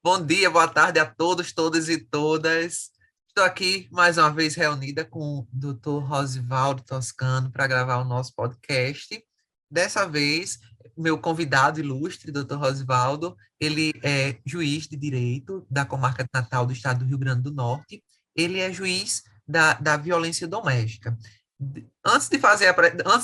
Bom dia, boa tarde a todos, todas e todas. Estou aqui mais uma vez reunida com o Dr. Rosivaldo Toscano para gravar o nosso podcast. Dessa vez, meu convidado ilustre, Dr. Rosivaldo, ele é juiz de direito da comarca de Natal do estado do Rio Grande do Norte. Ele é juiz da violência doméstica. Antes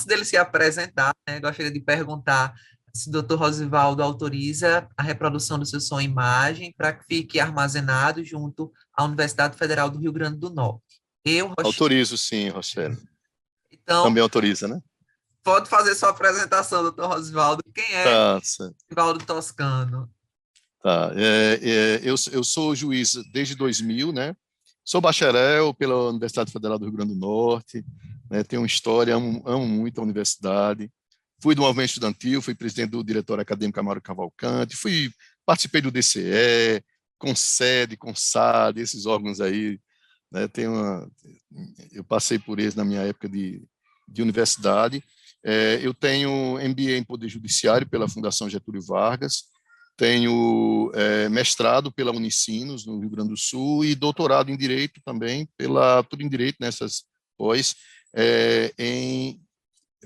dele se apresentar, né, gostaria de perguntar se o Dr. Rosivaldo autoriza a reprodução do seu som e imagem para que fique armazenado junto à Universidade Federal do Rio Grande do Norte. Autorizo, sim, Rosselli. Então, Também autoriza, né? pode fazer sua apresentação, Dr. Rosivaldo. Quem é Tá, certo. Rosivaldo Toscano? Tá. Eu sou juiz desde 2000, né? Sou bacharel pela Universidade Federal do Rio Grande do Norte, né? Tenho uma história, amo muito a universidade. Fui do movimento estudantil, fui presidente do Diretório Acadêmico Amaro Cavalcante, participei do DCE, CONSED, CONSAD, esses órgãos aí, né? Eu passei por eles na minha época de universidade. Eu tenho MBA em Poder Judiciário pela Fundação Getúlio Vargas, tenho mestrado pela Unicinos, no Rio Grande do Sul, e doutorado em Direito também, tudo em Direito nessas pós,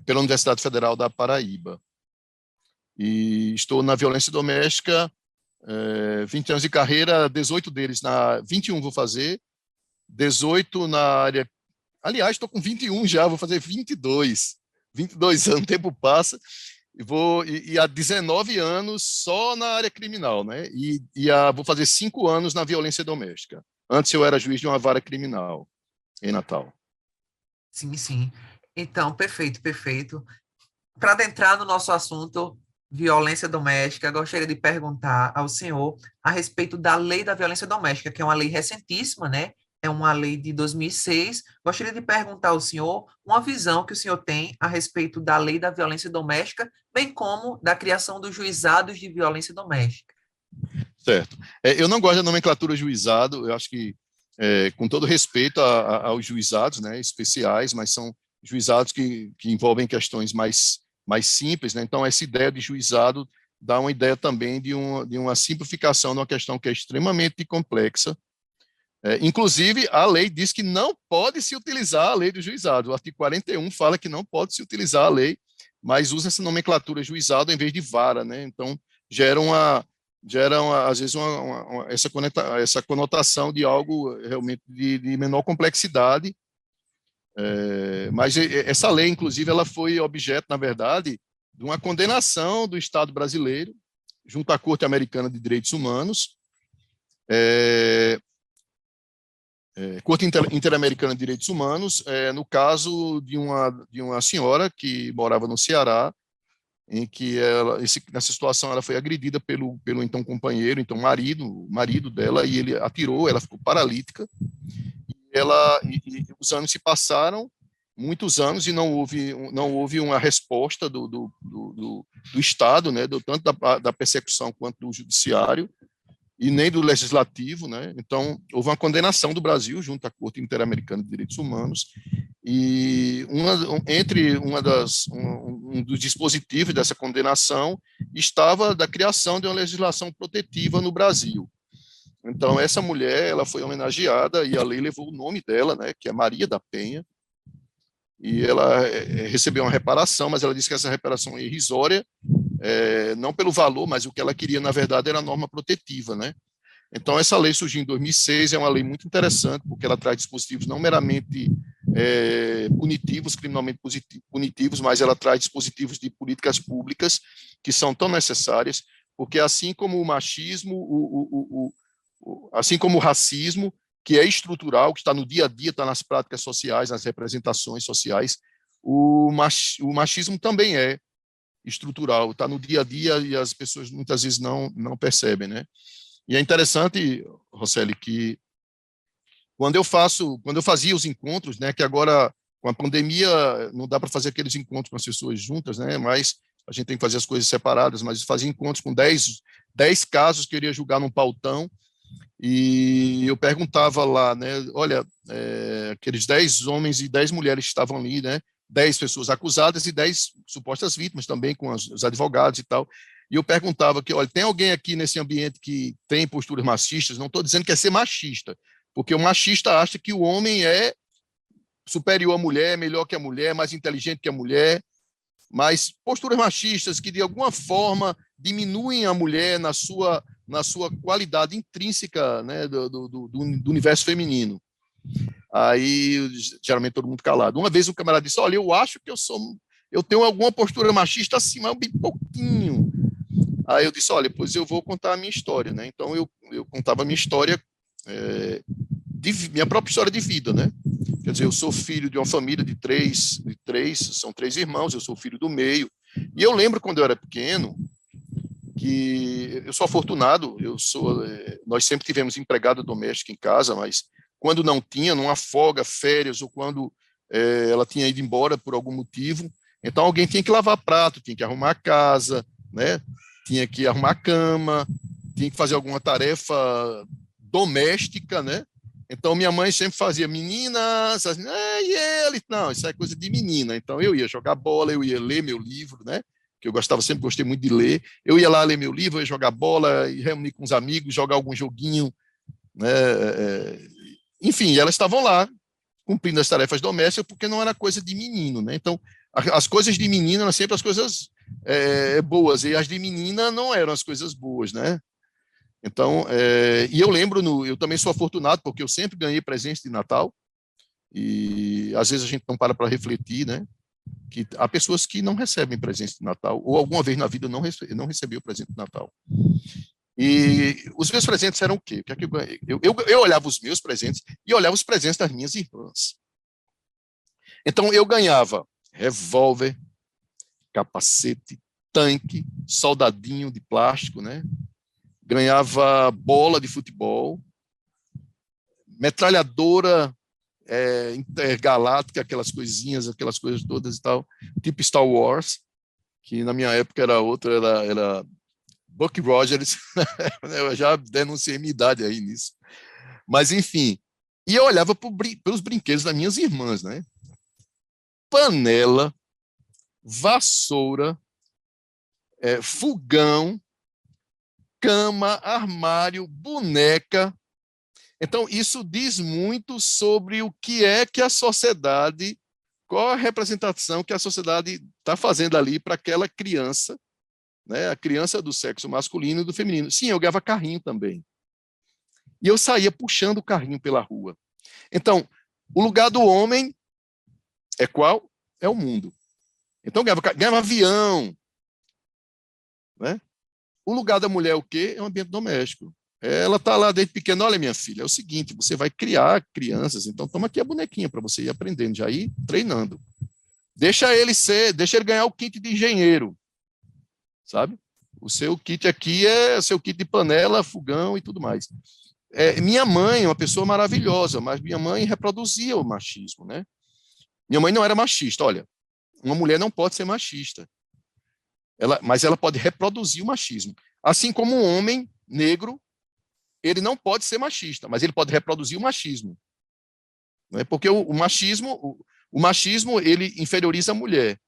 pela Universidade Federal da Paraíba. E estou na violência doméstica, 20 anos de carreira, 18 deles, 21 vou fazer, 18 na área... Aliás, estou com 21 já, vou fazer 22 anos, o tempo passa, e há 19 anos só na área criminal, né? Vou fazer 5 anos na violência doméstica. Antes eu era juiz de uma vara criminal em Natal. Sim, sim. Então, perfeito, perfeito. Para adentrar no nosso assunto, violência doméstica, gostaria de perguntar ao senhor a respeito da Lei da Violência Doméstica, que é uma lei recentíssima, né? É uma lei de 2006. Gostaria de perguntar ao senhor uma visão que o senhor tem a respeito da Lei da Violência Doméstica, bem como da criação dos juizados de violência doméstica. Certo. Eu não gosto da nomenclatura juizado, eu acho que, com todo respeito aos juizados, né, especiais, mas são juizados que envolvem questões mais simples, né? Então, essa ideia de juizado dá uma ideia também de uma simplificação de uma questão que é extremamente complexa. Inclusive, a lei diz que não pode se utilizar a lei do juizado. O artigo 41 fala que não pode se utilizar a lei, mas usa essa nomenclatura juizado em vez de vara, né? Então, gera às vezes essa conotação de algo realmente de menor complexidade. Mas essa lei, inclusive, ela foi objeto, na verdade, de uma condenação do Estado brasileiro junto à Corte Americana de Direitos Humanos, Corte Interamericana de Direitos Humanos, no caso de uma senhora que morava no Ceará, em que nessa situação ela foi agredida pelo então companheiro, então marido dela, e ele atirou, ela ficou paralítica, e os anos se passaram, muitos anos, e não houve uma resposta do Estado, né, tanto da persecução quanto do judiciário, e nem do legislativo, né? Então, houve uma condenação do Brasil junto à Corte Interamericana de Direitos Humanos, e um dos dispositivos dessa condenação estava da criação de uma legislação protetiva no Brasil. Então, essa mulher, ela foi homenageada e a lei levou o nome dela, né, que é Maria da Penha, e ela recebeu uma reparação, mas ela disse que essa reparação é irrisória, não pelo valor, mas o que ela queria, na verdade, era a norma protetiva, né? Então, essa lei surgiu em 2006, é uma lei muito interessante, porque ela traz dispositivos não meramente punitivos, criminalmente punitivos, mas ela traz dispositivos de políticas públicas que são tão necessárias, porque assim como o machismo, assim como o racismo, que é estrutural, que está no dia a dia, está nas práticas sociais, nas representações sociais, o machismo também é estrutural, está no dia a dia e as pessoas muitas vezes não percebem, né? E é interessante, Rosselli, que quando eu fazia os encontros, né, que agora com a pandemia não dá para fazer aqueles encontros com as pessoas juntas, né, mas a gente tem que fazer as coisas separadas, mas fazia encontros com 10 casos que eu iria julgar num pautão, e eu perguntava lá, né, olha, aqueles 10 homens e 10 mulheres que estavam ali, né, 10 pessoas acusadas e 10 supostas vítimas também, com os advogados e tal. e eu perguntava que, olha, tem alguém aqui nesse ambiente que tem posturas machistas? Não estou dizendo que é ser machista, porque o machista acha que o homem é superior à mulher, melhor que a mulher, mais inteligente que a mulher, mas posturas machistas que, de alguma forma, diminuem a mulher na sua qualidade intrínseca, né, do universo feminino. Aí, geralmente, todo mundo calado. Uma vez um camarada disse, olha, eu acho que eu tenho alguma postura machista assim, mas bem pouquinho. Aí eu disse, olha, pois eu vou contar a minha história, né? Então, eu contava a minha história, minha própria história de vida, né? Quer dizer, eu sou filho de uma família de três, são 3 irmãos, eu sou filho do meio. E eu lembro, quando eu era pequeno, que eu sou afortunado, nós sempre tivemos empregada doméstica em casa, mas quando não tinha, numa folga, férias, ou quando ela tinha ido embora por algum motivo, então alguém tinha que lavar prato, tinha que arrumar a casa, né? Tinha que arrumar a cama, tinha que fazer alguma tarefa doméstica, né? Então, minha mãe sempre fazia, meninas, e ele? Não, isso é coisa de menina. Então, eu ia jogar bola, eu ia ler meu livro, né? Que eu sempre gostei muito de ler. Eu ia lá ler meu livro, eu ia jogar bola, e reunir com os amigos, jogar algum joguinho, né? Enfim, elas estavam lá, cumprindo as tarefas domésticas, porque não era coisa de menino, né? Então, as coisas de menina eram sempre as coisas boas, e as de menina não eram as coisas boas, né? Então, e eu lembro, eu também sou afortunado, porque eu sempre ganhei presente de Natal, e às vezes a gente não para refletir, né? Que há pessoas que não recebem presente de Natal, ou alguma vez na vida não recebeu presente de Natal. E os meus presentes eram o quê? Eu olhava os meus presentes e olhava os presentes das minhas irmãs. Então, eu ganhava revólver, capacete, tanque, soldadinho de plástico, né? Ganhava bola de futebol, metralhadora intergaláctica, aquelas coisinhas, aquelas coisas todas e tal, tipo Star Wars, que na minha época era outra, era Buck Rogers. Eu já denunciei minha idade aí nisso. Mas, enfim, e eu olhava pelos brinquedos das minhas irmãs, né? Panela, vassoura, fogão, cama, armário, boneca. Então, isso diz muito sobre o que é que a sociedade, qual a representação que a sociedade está fazendo ali para aquela criança, né? A criança do sexo masculino e do feminino. Sim, eu ganhava carrinho também. E eu saía puxando o carrinho pela rua. Então, o lugar do homem é qual? É o mundo. Então, ganhava avião, né? O lugar da mulher é o quê? É um ambiente doméstico. Ela está lá desde pequena. Olha, minha filha, é o seguinte, você vai criar crianças, então toma aqui a bonequinha para você ir aprendendo, já ir treinando. Deixa ele ganhar o kit de engenheiro, sabe? O seu kit aqui é o seu kit de panela, fogão e tudo mais. Minha mãe é uma pessoa maravilhosa, mas minha mãe reproduzia o machismo, né? Minha mãe não era machista. Olha, uma mulher não pode ser machista, mas ela pode reproduzir o machismo. Assim como um homem negro, ele não pode ser machista, mas ele pode reproduzir o machismo. Né? Porque o machismo ele inferioriza a mulher,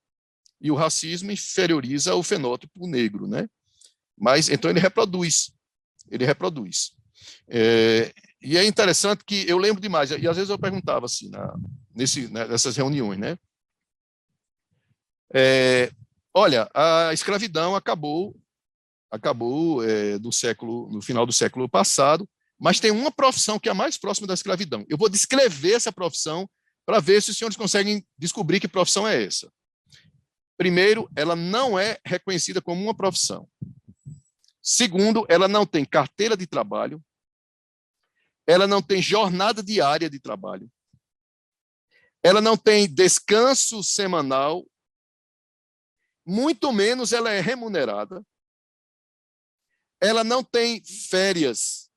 e o racismo inferioriza o fenótipo negro, né? Mas, então, ele reproduz. E é interessante que eu lembro demais, e às vezes eu perguntava assim, nessas reuniões, né? Olha, a escravidão acabou no final do século passado, mas tem uma profissão que é a mais próxima da escravidão. Eu vou descrever essa profissão para ver se os senhores conseguem descobrir que profissão é essa. Primeiro, ela não é reconhecida como uma profissão. Segundo, ela não tem carteira de trabalho, ela não tem jornada diária de trabalho, ela não tem descanso semanal, muito menos ela é remunerada, ela não tem férias,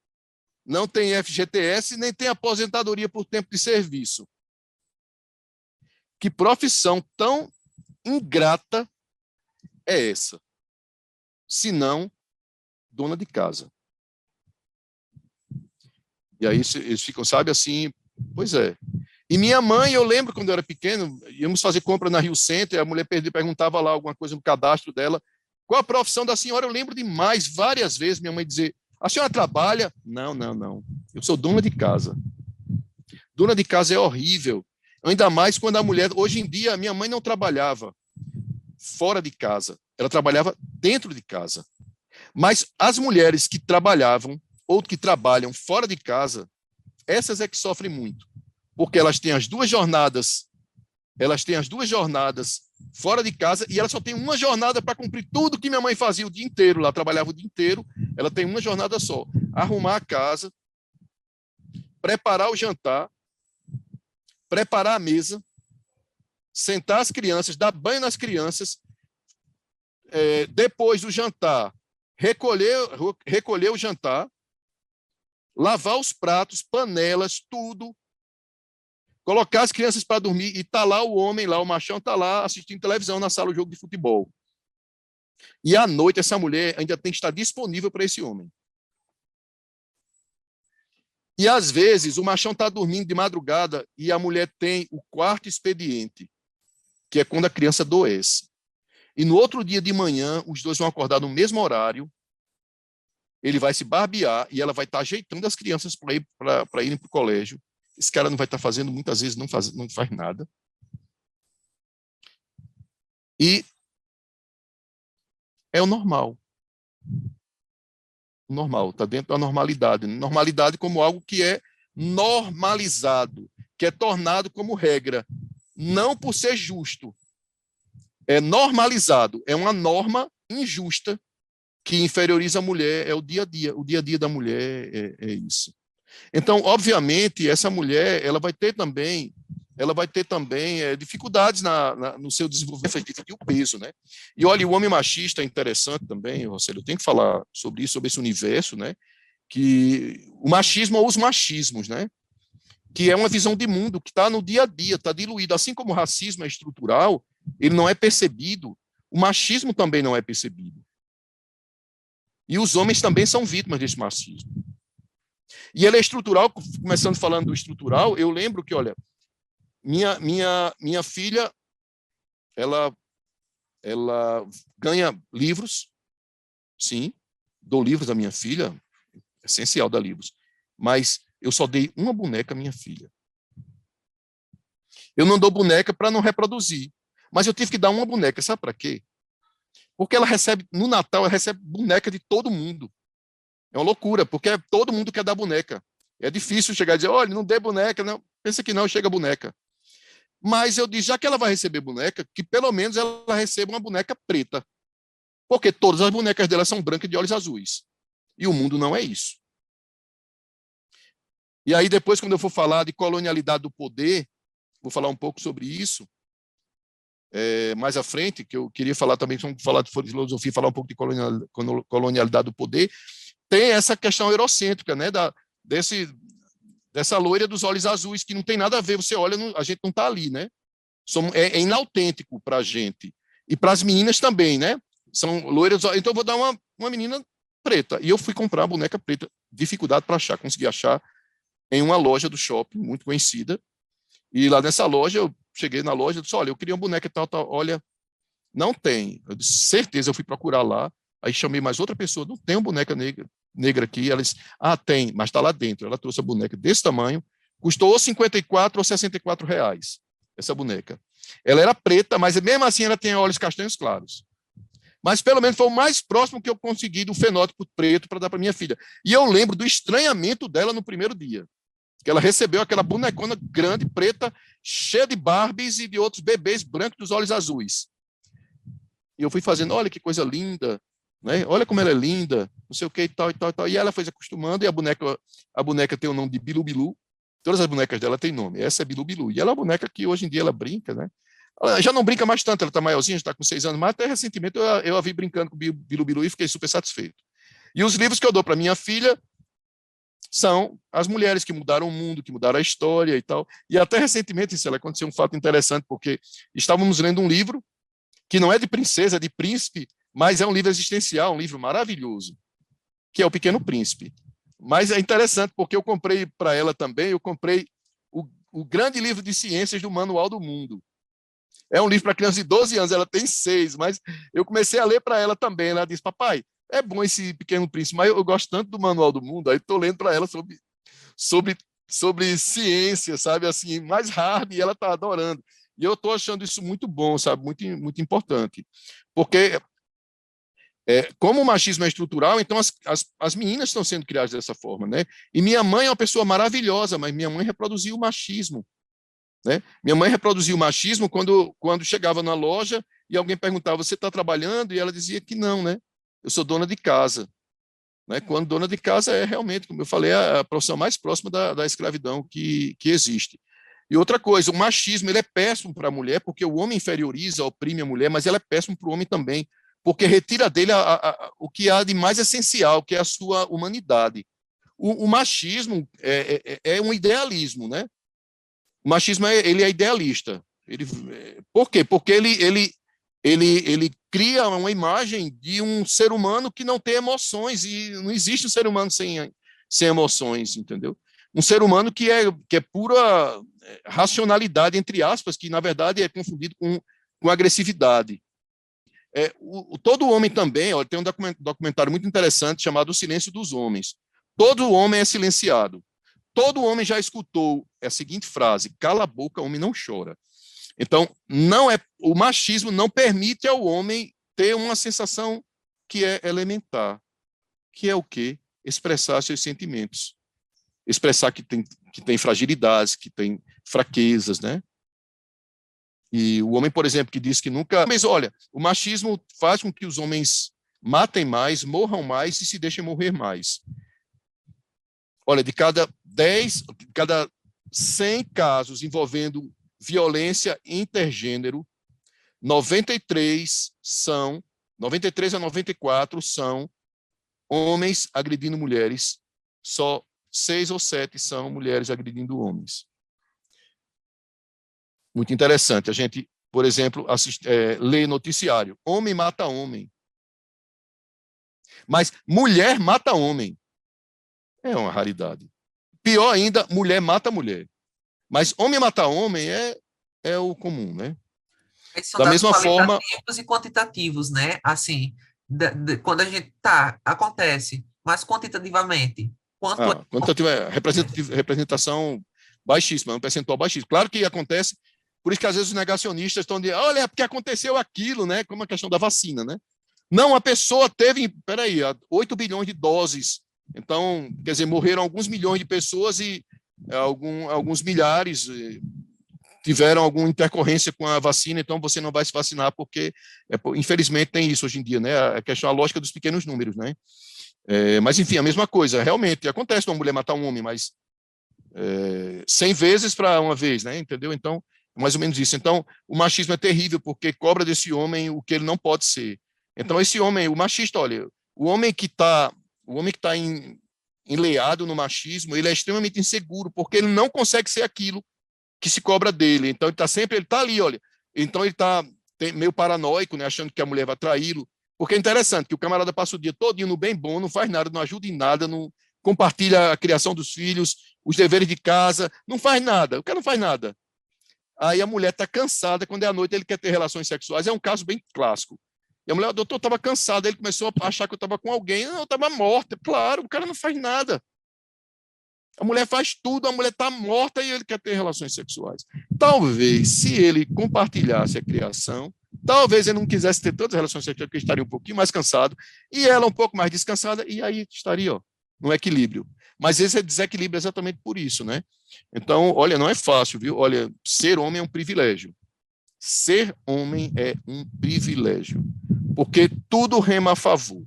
não tem FGTS, nem tem aposentadoria por tempo de serviço. Que profissão tão ingrata é essa? Se não, dona de casa. E aí eles ficam, sabe, assim, pois é. E minha mãe, eu lembro quando eu era pequeno, íamos fazer compra na Rio Centro, e a mulher perguntava lá alguma coisa no cadastro dela, Qual a profissão da senhora? Eu lembro demais, várias vezes, minha mãe dizer, a senhora trabalha? Não, não, não. Eu sou dona de casa. Dona de casa é horrível. Ainda mais quando a mulher... Hoje em dia, a minha mãe não trabalhava fora de casa. Ela trabalhava dentro de casa. Mas as mulheres que trabalhavam ou que trabalham fora de casa, essas é que sofrem muito. Porque elas têm as duas jornadas fora de casa e ela só tem uma jornada para cumprir tudo que minha mãe fazia o dia inteiro. Lá trabalhava o dia inteiro, ela tem uma jornada só. Arrumar a casa, preparar o jantar, preparar a mesa, sentar as crianças, dar banho nas crianças, depois do jantar, recolher o jantar, lavar os pratos, panelas, tudo, colocar as crianças para dormir e tá lá o homem, lá o machão tá lá assistindo televisão na sala do jogo de futebol. E à noite essa mulher ainda tem que estar disponível para esse homem. E às vezes o machão está dormindo de madrugada e a mulher tem o quarto expediente, que é quando a criança adoece. E no outro dia de manhã, os dois vão acordar no mesmo horário, ele vai se barbear e ela vai estar ajeitando as crianças para irem para o colégio. Esse cara não vai estar fazendo, muitas vezes não faz nada. E é o normal. O normal, está dentro da normalidade. Normalidade como algo que é normalizado, que é tornado como regra. Não por ser justo. É normalizado. É uma norma injusta que inferioriza a mulher. É o dia a dia. O dia a dia da mulher é isso. Então, obviamente, essa mulher ela vai ter também dificuldades no seu desenvolvimento de o peso, né? E olha, o homem machista é interessante também, Rosselio, eu tenho que falar sobre isso, sobre esse universo, né? Que o machismo ou os machismos, né? Que é uma visão de mundo que está no dia a dia, está diluído. Assim como o racismo é estrutural, ele não é percebido, o machismo também não é percebido. E os homens também são vítimas desse machismo. E ele é estrutural, começando falando do estrutural, eu lembro que, olha, minha filha, ela ganha livros, sim, dou livros à minha filha, é essencial dar livros, mas eu só dei uma boneca à minha filha. Eu não dou boneca para não reproduzir, mas eu tive que dar uma boneca, sabe para quê? Porque ela recebe, no Natal, ela recebe boneca de todo mundo. É uma loucura, porque todo mundo quer dar boneca. É difícil chegar e dizer, olha, não dê boneca, não. Pensa que não, chega boneca. Mas eu disse, já que ela vai receber boneca, que pelo menos ela receba uma boneca preta. Porque todas as bonecas dela são brancas de olhos azuis. E o mundo não é isso. E aí depois, quando eu for falar de colonialidade do poder, vou falar um pouco sobre isso, mais à frente, que eu queria falar também, vamos falar de filosofia, falar um pouco de colonialidade do poder, tem essa questão eurocêntrica, né, dessa loira dos olhos azuis, que não tem nada a ver, você olha, a gente não está ali, né? É inautêntico para a gente. E para as meninas também, né? São loiras, então eu vou dar uma menina preta. E eu fui comprar uma boneca preta, dificuldade para achar, consegui achar em uma loja do shopping, muito conhecida, e lá nessa loja, eu cheguei na loja e disse, olha, eu queria uma boneca tal, olha, não tem. Eu disse, certeza, eu fui procurar lá, aí chamei mais outra pessoa, não tem uma boneca negra aqui, ela disse, tem, mas está lá dentro. Ela trouxe a boneca desse tamanho, custou ou 54 ou 64 reais, essa boneca. Ela era preta, mas mesmo assim ela tem olhos castanhos claros. Mas pelo menos foi o mais próximo que eu consegui do fenótipo preto para dar para minha filha. E eu lembro do estranhamento dela no primeiro dia, que ela recebeu aquela bonecona grande, preta, cheia de Barbies e de outros bebês brancos dos olhos azuis. E eu fui fazendo, olha que coisa linda, né? Olha como ela é linda, não sei o que, e tal, e tal, e tal. E ela foi se acostumando, e a boneca tem o nome de Bilu Bilu. Todas as bonecas dela têm nome. Essa é Bilu Bilu. E ela é uma boneca que hoje em dia ela brinca, né? Ela já não brinca mais tanto, ela está maiorzinha, já está com 6 anos, mas até recentemente eu a vi brincando com Bilu Bilu e fiquei super satisfeito. E os livros que eu dou para minha filha são as mulheres que mudaram o mundo, que mudaram a história e tal. E até recentemente, isso aconteceu um fato interessante, porque estávamos lendo um livro que não é de princesa, é de príncipe, mas é um livro existencial, um livro maravilhoso, que é O Pequeno Príncipe. Mas é interessante, porque eu comprei para ela também, eu comprei o grande livro de ciências do Manual do Mundo. É um livro para criança de 12 anos, ela tem 6, mas eu comecei a ler para ela também. Ela disse, papai, é bom esse Pequeno Príncipe, mas eu gosto tanto do Manual do Mundo, aí estou lendo para ela sobre, sobre ciência, sabe, assim, mais hard, e ela está adorando. E eu estou achando isso muito bom, sabe, muito, muito importante. Porque, como o machismo é estrutural, então as meninas estão sendo criadas dessa forma, né? E minha mãe é uma pessoa maravilhosa, mas minha mãe reproduziu o machismo, né? Minha mãe reproduziu o machismo quando chegava na loja e alguém perguntava, você está trabalhando? E ela dizia que não, né? Eu sou dona de casa. Né? Quando dona de casa é realmente, como eu falei, a profissão mais próxima da escravidão que existe. E outra coisa, o machismo ele é péssimo para a mulher, porque o homem inferioriza, oprime a mulher, mas ele é péssimo para o homem também, porque retira dele o que há de mais essencial, que é a sua humanidade. O machismo é um idealismo, né? O machismo ele é idealista. Por quê? Porque ele cria uma imagem de um ser humano que não tem emoções, e não existe um ser humano sem emoções, entendeu? Um ser humano que é pura racionalidade, entre aspas, que na verdade é confundido com agressividade. Todo homem também, ó, tem um documentário muito interessante chamado O Silêncio dos Homens. Todo homem é silenciado. Todo homem já escutou a seguinte frase: cala a boca, homem não chora. Então, o machismo não permite ao homem ter uma sensação que é elementar, que é o quê? Expressar seus sentimentos. Expressar que tem fragilidades, que tem fraquezas, né? E o homem, por exemplo, que diz que nunca... Mas, olha, o machismo faz com que os homens matem mais, morram mais e se deixem morrer mais. Olha, de cada 100 casos envolvendo violência intergênero, 93 a 94 são homens agredindo mulheres, só 6 ou 7 são mulheres agredindo homens. Muito interessante. A gente, por exemplo, lê noticiário. Homem mata homem. Mas mulher mata homem. É uma raridade. Pior ainda, mulher mata mulher. Mas homem matar homem é o comum, né? Esses são Da dados mesma forma... qualitativos e quantitativos, né? Assim, quando a gente... acontece, mas quantitativamente, quantitativa é representação baixíssima, um percentual baixíssimo. Claro que acontece, por isso que às vezes os negacionistas estão dizendo, olha, é porque aconteceu aquilo, né? Como a questão da vacina, né? Não, a pessoa teve, 8 bilhões de doses. Então, quer dizer, morreram alguns milhões de pessoas e alguns milhares tiveram alguma intercorrência com a vacina, então você não vai se vacinar porque, infelizmente, tem isso hoje em dia, né? A lógica dos pequenos números, né? Mas, enfim, a mesma coisa. Realmente, acontece uma mulher matar um homem, mas 100 vezes para uma vez, né? Entendeu? Então, mais ou menos isso. Então, o machismo é terrível porque cobra desse homem o que ele não pode ser. Então, esse homem, o machista, olha, o homem que está enleado no machismo, ele é extremamente inseguro porque ele não consegue ser aquilo que se cobra dele. Então, ele está ali, olha. Então, ele está meio paranoico, né? Achando que a mulher vai traí-lo. Porque é interessante que o camarada passa o dia todinho no bem bom, não faz nada, não ajuda em nada, não compartilha a criação dos filhos, os deveres de casa, não faz nada. O cara não faz nada. Aí a mulher está cansada, quando é à noite ele quer ter relações sexuais. É um caso bem clássico. E a mulher, doutor, estava cansada, ele começou a achar que eu estava com alguém. Não, eu estava morta. Claro, o cara não faz nada. A mulher faz tudo, a mulher está morta e ele quer ter relações sexuais. Talvez, se ele compartilhasse a criação, talvez ele não quisesse ter todas as relações sexuais, porque estaria um pouquinho mais cansado, e ela um pouco mais descansada, e aí estaria no equilíbrio. Mas esse desequilíbrio é exatamente por isso, né? Então, olha, não é fácil, viu? Olha, ser homem é um privilégio. Ser homem é um privilégio, porque tudo rema a favor.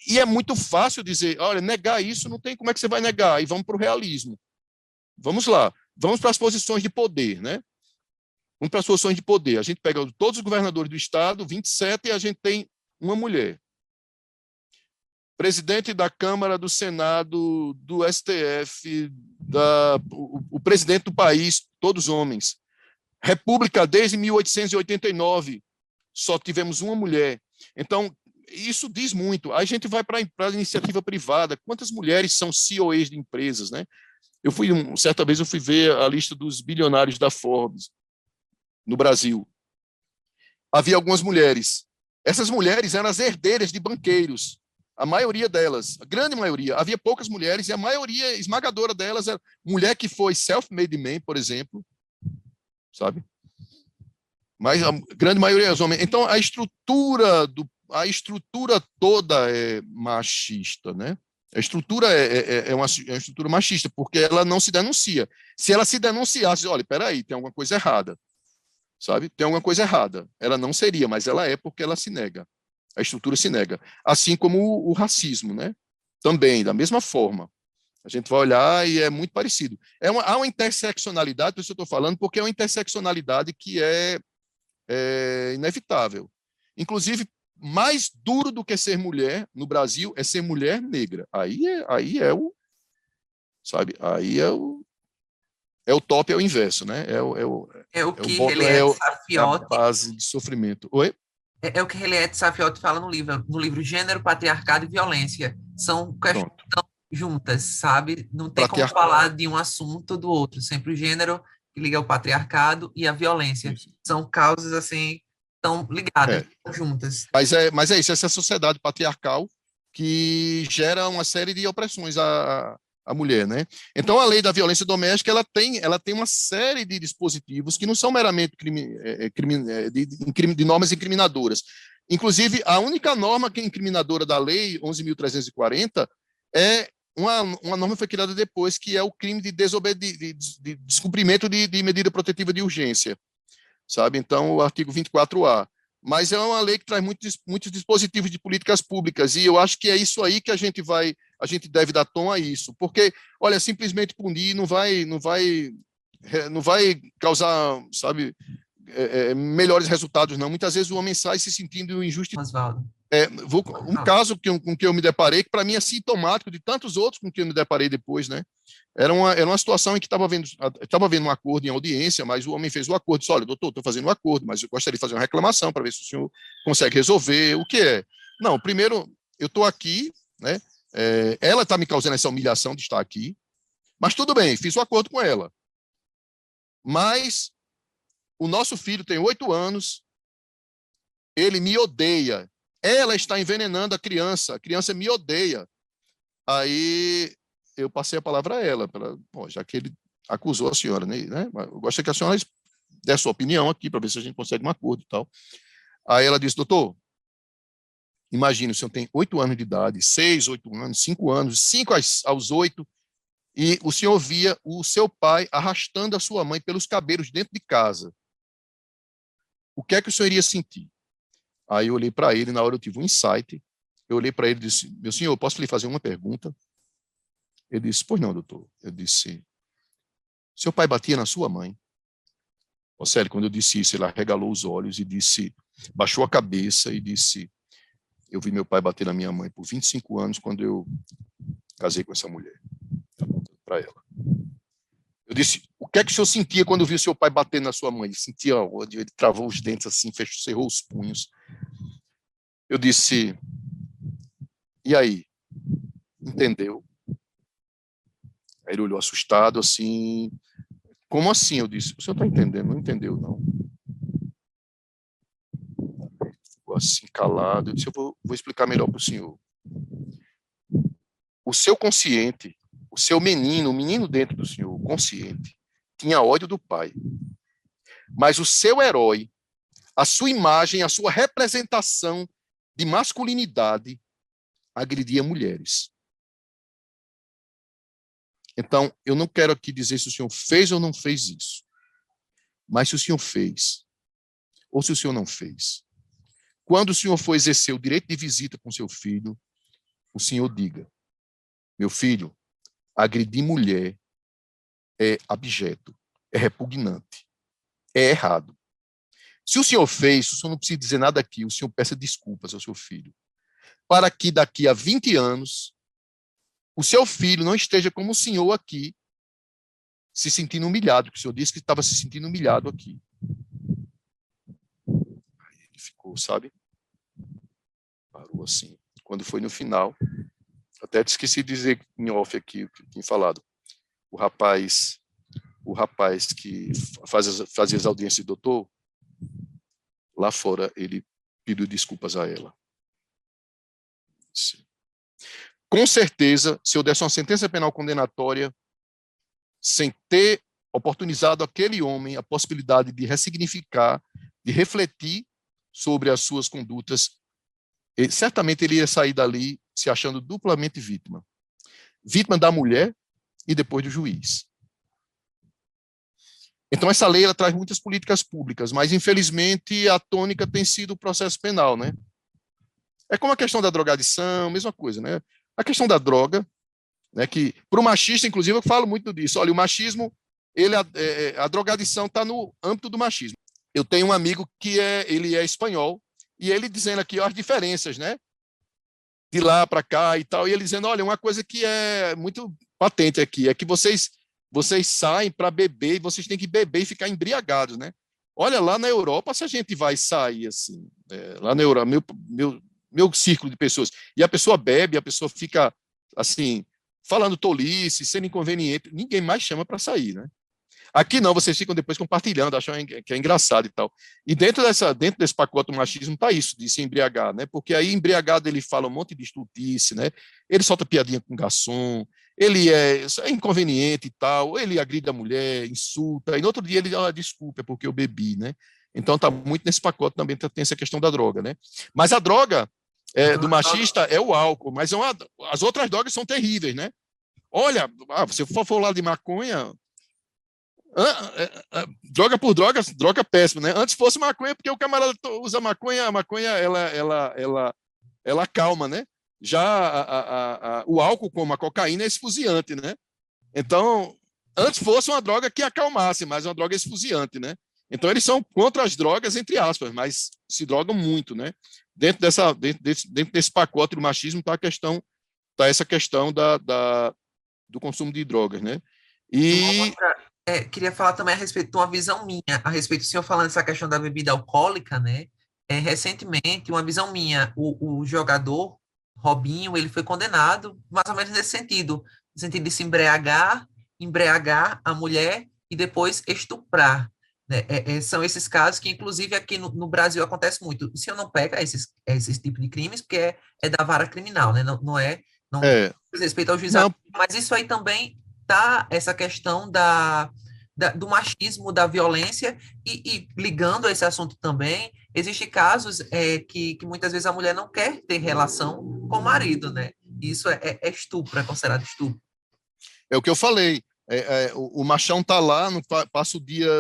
E é muito fácil dizer, olha, negar isso não tem como é que você vai negar, e vamos para o realismo. Vamos lá, vamos para as posições de poder, né? Vamos para as posições de poder. A gente pega todos os governadores do estado, 27, e a gente tem uma mulher. Presidente da Câmara, do Senado, do STF, o presidente do país, todos homens. República desde 1889, só tivemos uma mulher. Então, isso diz muito. Aí a gente vai para a iniciativa privada. Quantas mulheres são CEOs de empresas, né? Certa vez eu fui ver a lista dos bilionários da Forbes. no Brasil. Havia algumas mulheres. Essas mulheres eram as herdeiras de banqueiros. A maioria delas, a grande maioria. Havia poucas mulheres e a maioria esmagadora delas era mulher que foi self-made man, por exemplo, sabe? Mas a grande maioria é os homens. Então, a estrutura toda é machista, né? A estrutura é uma estrutura machista, porque ela não se denuncia. Se ela se denunciasse, olha, peraí, tem alguma coisa errada, sabe? Tem alguma coisa errada. Ela não seria, mas ela é porque ela se nega. A estrutura se nega. Assim como o racismo, né? Também, da mesma forma. A gente vai olhar e é muito parecido. Há uma interseccionalidade, por isso eu estou falando, porque é uma interseccionalidade que é inevitável. Inclusive, mais duro do que ser mulher no Brasil é ser mulher negra. Aí é o, sabe? Aí é o top, é o inverso, né? É o É o que bottom, Henriette é a Safiotti base de sofrimento. Oi? é o que Henriette Safiotti fala no livro Gênero, Patriarcado e Violência. São questões Pronto. juntas, sabe? Não tem como Patriarca. falar de um assunto do outro. Sempre o gênero que liga ao patriarcado e a violência. Isso. São causas, assim, tão ligadas, É. juntas. Mas é isso, essa sociedade patriarcal que gera uma série de opressões à mulher, né? Então, a lei da violência doméstica, ela tem uma série de dispositivos que não são meramente de normas incriminadoras. Inclusive, a única norma que é incriminadora da lei 11.340 é uma norma que foi criada depois, que é o crime de descumprimento de medida protetiva de urgência, sabe? Então, o artigo 24A. Mas é uma lei que traz muitos dispositivos de políticas públicas, e eu acho que é isso aí que a gente deve dar tom a isso, porque, olha, simplesmente punir não vai causar, sabe, melhores resultados, não. Muitas vezes o homem sai se sentindo injustiçado. Oswaldo. Um caso com que eu me deparei, que para mim é sintomático de tantos outros com que eu me deparei depois, né? Era uma situação em que estava vendo um acordo em audiência, mas o homem fez o acordo, disse, olha, doutor, estou fazendo um acordo, mas eu gostaria de fazer uma reclamação para ver se o senhor consegue resolver. O que é? Não, primeiro, eu estou aqui, né? Ela está me causando essa humilhação de estar aqui, mas tudo bem, fiz o acordo com ela. Mas o nosso filho tem 8 anos, ele me odeia. Ela está envenenando a criança me odeia. Aí eu passei a palavra a ela, já que ele acusou a senhora, né? Eu gostaria que a senhora desse sua opinião aqui, para ver se a gente consegue um acordo e tal. Aí ela disse, doutor, imagine, o senhor tem 8 anos de idade, 6, 8 anos, 5 anos, 5 aos 8, e o senhor via o seu pai arrastando a sua mãe pelos cabelos dentro de casa. O que é que o senhor iria sentir? Aí eu olhei para ele, na hora eu tive um insight, eu olhei para ele e disse, meu senhor, posso lhe fazer uma pergunta? Ele disse, pois não, doutor. Eu disse, seu pai batia na sua mãe? Sério, quando eu disse isso, ele arregalou os olhos e disse, baixou a cabeça e disse, eu vi meu pai bater na minha mãe por 25 anos quando eu casei com essa mulher. Apontando para ela. Eu disse, o que é que o senhor sentia quando viu seu pai bater na sua mãe? Ele sentia ódio, ele travou os dentes assim, cerrou os punhos. Eu disse, e aí? Entendeu? Aí ele olhou assustado, assim, como assim? Eu disse, o senhor está entendendo? Não entendeu, não. Ele ficou assim, calado. Eu disse, eu vou explicar melhor para o senhor. O seu consciente, o seu menino, o menino dentro do senhor, consciente, tinha ódio do pai. Mas o seu herói, a sua imagem, a sua representação de masculinidade, agredia mulheres. Então, eu não quero aqui dizer se o senhor fez ou não fez isso. Mas se o senhor fez, ou se o senhor não fez, quando o senhor for exercer o direito de visita com seu filho, o senhor diga, meu filho, agredir mulher é abjeto, é repugnante, é errado. Se o senhor fez, o senhor não precisa dizer nada aqui, o senhor peça desculpas ao seu filho, para que daqui a 20 anos, o seu filho não esteja como o senhor aqui, se sentindo humilhado, porque o senhor disse que estava se sentindo humilhado aqui. Aí ele ficou, sabe? Parou assim. Quando foi no final, até esqueci de dizer em off aqui o que eu tinha falado. O rapaz que fazia as audiências de doutor, lá fora ele pediu desculpas a ela. Sim. Com certeza, se eu desse uma sentença penal condenatória, sem ter oportunizado aquele homem a possibilidade de ressignificar, de refletir sobre as suas condutas, certamente ele ia sair dali se achando duplamente vítima. Vítima da mulher e depois do juiz. Então, essa lei ela traz muitas políticas públicas, mas, infelizmente, a tônica tem sido o processo penal, né? É como a questão da drogadição, mesma coisa, né? A questão da droga, né, que, para o machista, inclusive, eu falo muito disso. Olha, o machismo, a drogadição está no âmbito do machismo. Eu tenho um amigo que ele é espanhol, e ele dizendo aqui ó, as diferenças, né? De lá para cá e tal, e ele dizendo, olha, uma coisa que é muito patente aqui, é que vocês saem para beber, e vocês têm que beber e ficar embriagados, né? Olha, lá na Europa, se a gente vai sair assim, lá na Europa, meu círculo de pessoas, e a pessoa bebe, a pessoa fica, assim, falando tolice, sendo inconveniente, ninguém mais chama para sair, né? Aqui não, vocês ficam depois compartilhando, acham que é engraçado e tal. E dentro desse pacote do machismo está isso, de se embriagar, né? Porque aí, embriagado, ele fala um monte de estultice, né? Ele solta piadinha com garçom, ele é inconveniente e tal, ele agride a mulher, insulta, e no outro dia ele dá desculpa, é porque eu bebi, né? Então está muito nesse pacote também, tem essa questão da droga, né? Mas a droga do machista é o álcool, mas as outras drogas são terríveis, né? Olha, se for falar de maconha, droga por droga, droga péssima, né? Antes fosse maconha, porque o camarada usa maconha, a maconha ela calma, né? Já o álcool, como a cocaína, é esfuziante, né? Então, antes fosse uma droga que acalmasse, mas uma droga esfuziante, né? Então, eles são contra as drogas, entre aspas, mas se drogam muito, né? Dentro desse pacote do machismo está essa questão do consumo de drogas, né? E queria falar também a respeito de uma visão minha, a respeito do senhor falando dessa questão da bebida alcoólica, né? Recentemente, uma visão minha, o jogador Robinho, ele foi condenado mais ou menos nesse sentido, no sentido de se embriagar a mulher e depois estuprar, né? São esses casos que, inclusive, aqui no Brasil acontece muito. O senhor não pega esses tipos de crimes, porque é da vara criminal, né? Não diz respeito ao juizado, não, mas isso aí também tá essa questão do machismo, da violência, e ligando a esse assunto também, existem casos que muitas vezes a mulher não quer ter relação com o marido, né? Isso é estupro, é considerado estupro. É o que eu falei. O machão tá lá, passa o dia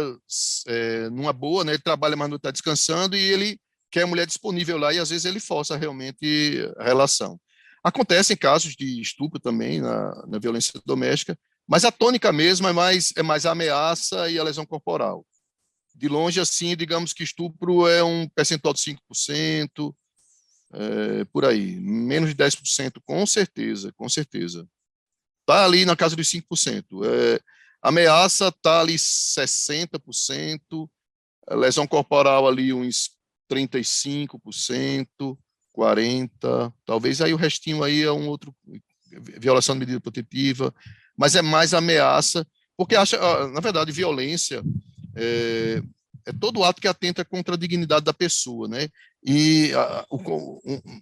numa boa, né? Ele trabalha, mas não está descansando, e ele quer a mulher disponível lá, e às vezes ele força realmente a relação. Acontecem casos de estupro também na violência doméstica, mas a tônica mesmo é mais a ameaça e a lesão corporal. De longe, assim, digamos que estupro é um percentual de 5%, por aí. Menos de 10%, com certeza, com certeza. Está ali na casa dos 5%. Ameaça está ali 60%, lesão corporal ali uns 35%, 40%, talvez aí o restinho aí é um outro, violação de medida protetiva, mas é mais ameaça, porque na verdade, violência é todo ato que atenta contra a dignidade da pessoa, né? E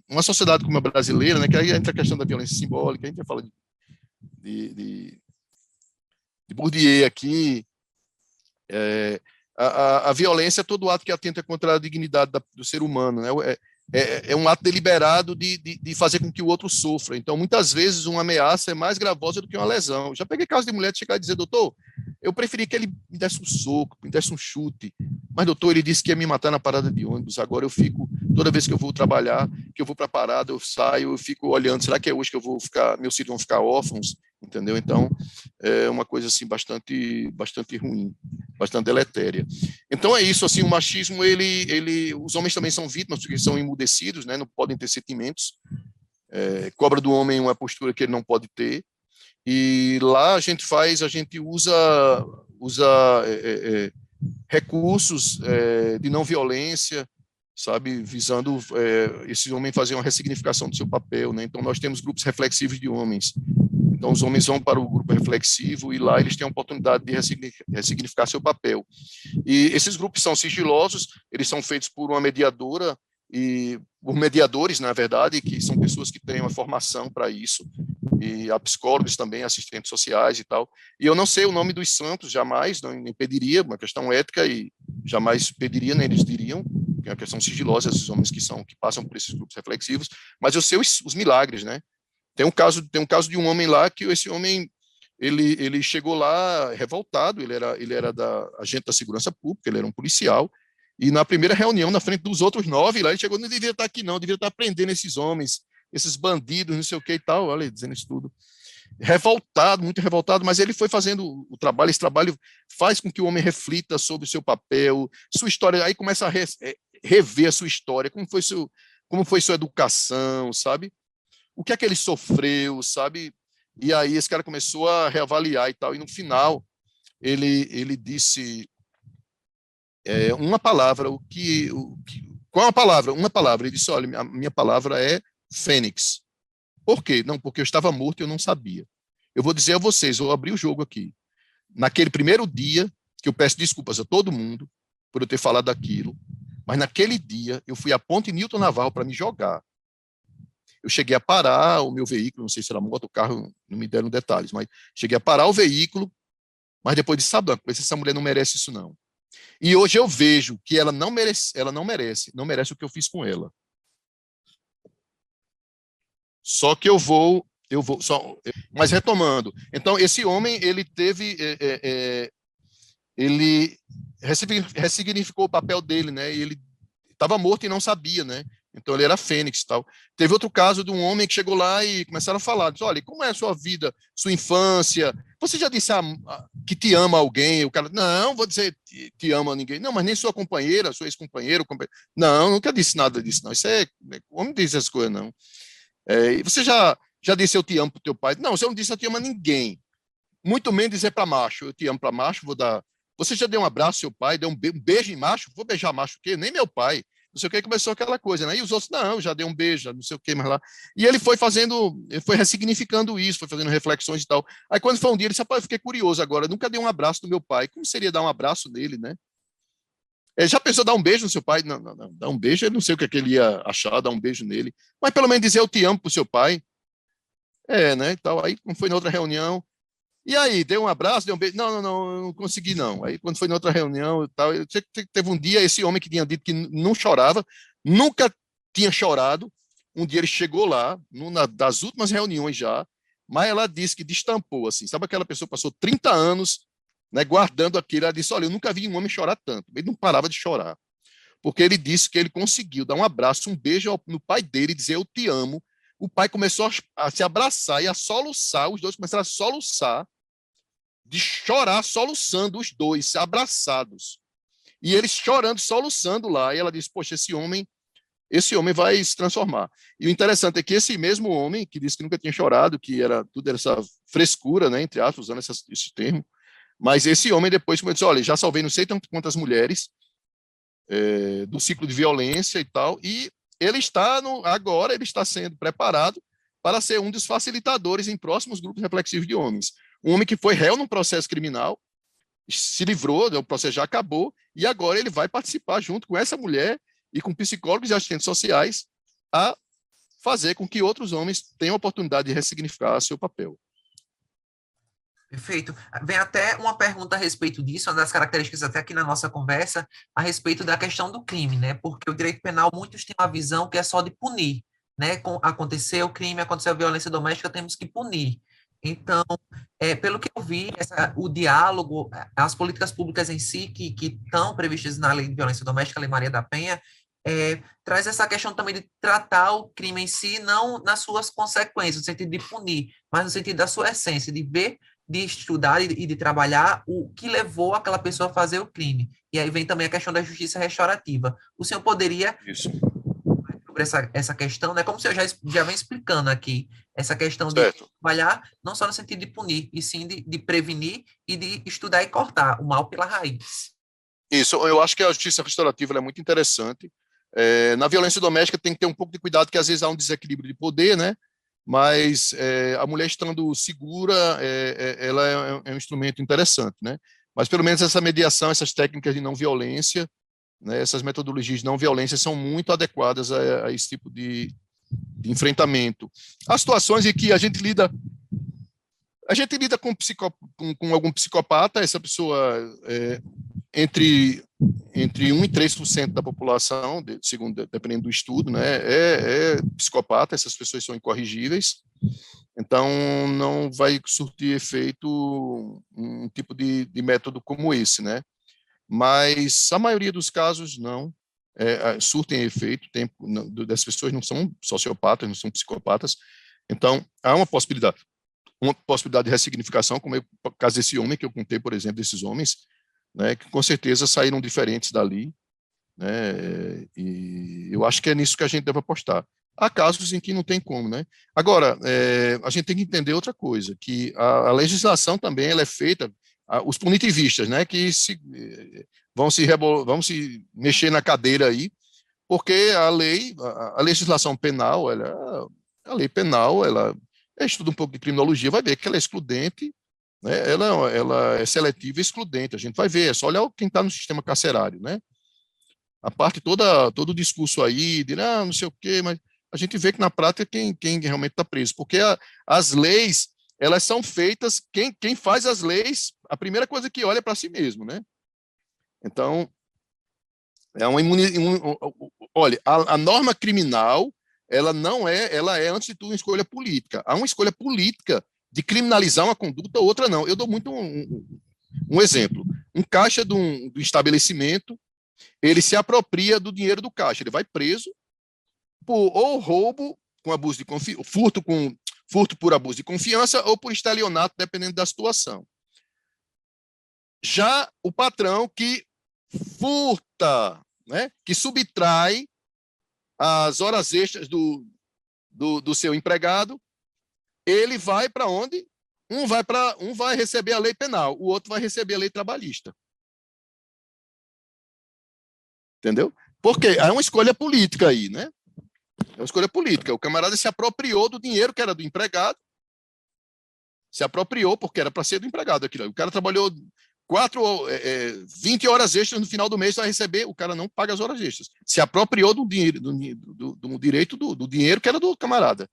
uma sociedade como a brasileira, né, que aí entra a questão da violência simbólica, a gente já fala de Bourdieu aqui, a violência é todo ato que atenta contra a dignidade do ser humano, né? É um ato deliberado de fazer com que o outro sofra. Então, muitas vezes, uma ameaça é mais gravosa do que uma lesão. Já peguei caso de mulher de chegar e dizer, doutor, eu preferi que ele me desse um soco, me desse um chute, mas, doutor, ele disse que ia me matar na parada de ônibus. Agora eu fico, toda vez que eu vou trabalhar, que eu vou para a parada, eu saio, eu fico olhando, será que é hoje que eu vou ficar, meus filhos vão ficar órfãos? Entendeu? Então, é uma coisa assim bastante ruim, bastante deletéria. Então é isso, assim, o machismo, os homens também são vítimas, porque são emudecidos, né? Não podem ter sentimentos. Cobra do homem uma postura que ele não pode ter. E lá a gente usa recursos de não violência, sabe, visando esse homem fazer uma ressignificação do seu papel, né? Então nós temos grupos reflexivos de homens. Então, os homens vão para o grupo reflexivo e lá eles têm a oportunidade de ressignificar seu papel. E esses grupos são sigilosos, eles são feitos por uma mediadora e por mediadores, na verdade, que são pessoas que têm uma formação para isso, e há psicólogos também, assistentes sociais e tal. E eu não sei o nome dos santos, jamais, não impediria, uma questão ética, e jamais pediria, nem eles diriam, que é uma questão sigilosa, esses homens que passam por esses grupos reflexivos, mas eu sei os milagres, né? Tem um caso de um homem lá que esse homem ele chegou lá revoltado, ele era da agente da segurança pública, ele era um policial, e na primeira reunião, na frente dos outros 9 lá, ele chegou, não devia estar aqui não, devia estar prendendo esses homens, esses bandidos, não sei o que e tal, olha, dizendo isso tudo. Revoltado, muito revoltado, mas ele foi fazendo o trabalho, esse trabalho faz com que o homem reflita sobre o seu papel, sua história, aí começa a rever a sua história, como foi sua educação, sabe? O que é que ele sofreu, sabe? E aí esse cara começou a reavaliar e tal, e no final ele disse uma palavra, qual é a palavra? Uma palavra, ele disse, olha, a minha palavra é Fênix. Por quê? Não, porque eu estava morto e eu não sabia. Eu vou dizer a vocês, vou abrir o jogo aqui. Naquele primeiro dia, que eu peço desculpas a todo mundo por eu ter falado aquilo, mas naquele dia eu fui a Ponte Newton Navarro para me jogar. Eu cheguei a parar o meu veículo, não sei se era moto ou carro, não me deram detalhes, mas cheguei a parar o veículo, mas depois disse, sabe, essa mulher não merece isso não. E hoje eu vejo que ela não merece o que eu fiz com ela. Só que mas retomando, então esse homem, ele teve, ele ressignificou o papel dele, né, e ele estava morto e não sabia, né, então ele era fênix e tal. Teve outro caso de um homem que chegou lá e começaram a falar, disse, olha, como é a sua vida, sua infância, você já disse que te ama alguém? O cara, não, vou dizer te ama ninguém, não, mas nem sua companheira, sua ex-companheiro, não, nunca disse nada disso, não, isso o homem diz essas coisas, não. Você já disse eu te amo pro teu pai? Não, você não disse eu te amo a ninguém. Muito menos dizer para macho, eu te amo para macho, vou dar. Você já deu um abraço ao seu pai, deu um beijo em macho? Vou beijar macho o quê? Nem meu pai. Não sei o que, começou aquela coisa, né? E os outros, não, já dei um beijo, não sei o que, mas lá. E ele foi ressignificando isso, foi fazendo reflexões e tal. Aí quando foi um dia, ele disse, rapaz, eu fiquei curioso agora, eu nunca dei um abraço do meu pai. Como seria dar um abraço nele, né? Já pensou dar um beijo no seu pai? Não, não, não. Dar um beijo, eu não sei o que, é que ele ia achar, dar um beijo nele. Mas pelo menos dizer eu te amo pro seu pai. Né? E tal. Aí, quando foi na outra reunião, e aí, deu um abraço, deu um beijo? Não, não, não, eu não consegui, não. Aí, quando foi na outra reunião e tal, teve um dia, esse homem que tinha dito que não chorava, nunca tinha chorado. Um dia ele chegou lá, das últimas reuniões já, mas ela disse que destampou, assim. Sabe aquela pessoa que passou 30 anos, né, guardando aquilo? Ela disse, olha, eu nunca vi um homem chorar tanto. Ele não parava de chorar. Porque ele disse que ele conseguiu dar um abraço, um beijo no pai dele, dizer eu te amo. O pai começou a se abraçar e a soluçar, os dois começaram a soluçar, de chorar, soluçando os dois, abraçados. E eles chorando, soluçando lá. E ela disse, poxa, esse homem vai se transformar. E o interessante é que esse mesmo homem, que disse que nunca tinha chorado, que era tudo essa frescura, né, entre aspas, usando esse termo, mas esse homem depois começou a dizer, olha, já salvei não sei tanto quantas mulheres do ciclo de violência e tal, e agora ele está sendo preparado para ser um dos facilitadores em próximos grupos reflexivos de homens. Um homem que foi réu num processo criminal, se livrou, o processo já acabou, e agora ele vai participar junto com essa mulher e com psicólogos e assistentes sociais a fazer com que outros homens tenham a oportunidade de ressignificar seu papel. Perfeito. Vem até uma pergunta a respeito disso, uma das características até aqui na nossa conversa, a respeito da questão do crime, né? Porque o direito penal, muitos têm uma visão que é só de punir, né? Aconteceu o crime, aconteceu a violência doméstica, temos que punir. Então, pelo que eu vi, o diálogo, as políticas públicas em si, que estão previstas na Lei de Violência Doméstica, a Lei Maria da Penha, traz essa questão também de tratar o crime em si, não nas suas consequências, no sentido de punir, mas no sentido da sua essência, de ver, de estudar e de trabalhar o que levou aquela pessoa a fazer o crime. E aí vem também a questão da justiça restaurativa. O senhor poderia, sobre essa questão, né, como o senhor já vem explicando aqui, essa questão certo. De trabalhar não só no sentido de punir, e sim de prevenir e de estudar e cortar o mal pela raiz. Isso, eu acho que a justiça restaurativa é muito interessante. Na violência doméstica tem que ter um pouco de cuidado, que às vezes há um desequilíbrio de poder, né? mas a mulher estando segura, ela é um instrumento interessante, né? Mas pelo menos essa mediação, essas técnicas de não violência, né, essas metodologias de não violência são muito adequadas a esse tipo de enfrentamento. Há situações em que a gente lida com algum psicopata, essa pessoa entre 1 e 3% da população, segundo, dependendo do estudo, né, é psicopata, essas pessoas são incorrigíveis, então não vai surtir efeito um tipo de método como esse, né? Mas a maioria dos casos não surtem efeito, das pessoas não são sociopatas, não são psicopatas, então há uma possibilidade de ressignificação, como é o caso desse homem que eu contei, por exemplo, desses homens, né, que com certeza saíram diferentes dali, né, e eu acho que é nisso que a gente deve apostar. Há casos em que não tem como, né? Agora, a gente tem que entender outra coisa, que a legislação também ela é feita, os punitivistas, né, que vão se mexer na cadeira aí, porque a legislação penal, a lei penal, ela estuda um pouco de criminologia, vai ver que ela é excludente, né? Ela é seletiva e excludente. A gente vai ver, é só olhar quem está no sistema carcerário, né? A parte todo o discurso aí, de não sei o quê, mas a gente vê que na prática quem realmente está preso, porque as leis, elas são feitas, quem faz as leis, a primeira coisa que olha é para si mesmo, né? Então, é uma olha, a norma criminal, ela é, antes de tudo, uma escolha política. Há uma escolha política de criminalizar uma conduta, outra não. Eu dou muito um exemplo. Um caixa do estabelecimento, ele se apropria do dinheiro do caixa. Ele vai preso por ou roubo com abuso de confiança, furto por abuso de confiança ou por estelionato, dependendo da situação. Já o patrão que furta, né, que subtrai as horas extras do seu empregado, ele vai para onde? Um vai receber a lei penal, o outro vai receber a lei trabalhista. Entendeu? Porque é uma escolha política aí, né? É uma escolha política. O camarada se apropriou do dinheiro que era do empregado, se apropriou porque era para ser do empregado aquilo. O cara trabalhou 20 horas extras no final do mês, vai receber, o cara não paga as horas extras. Se apropriou do dinheiro, do direito do dinheiro que era do camarada.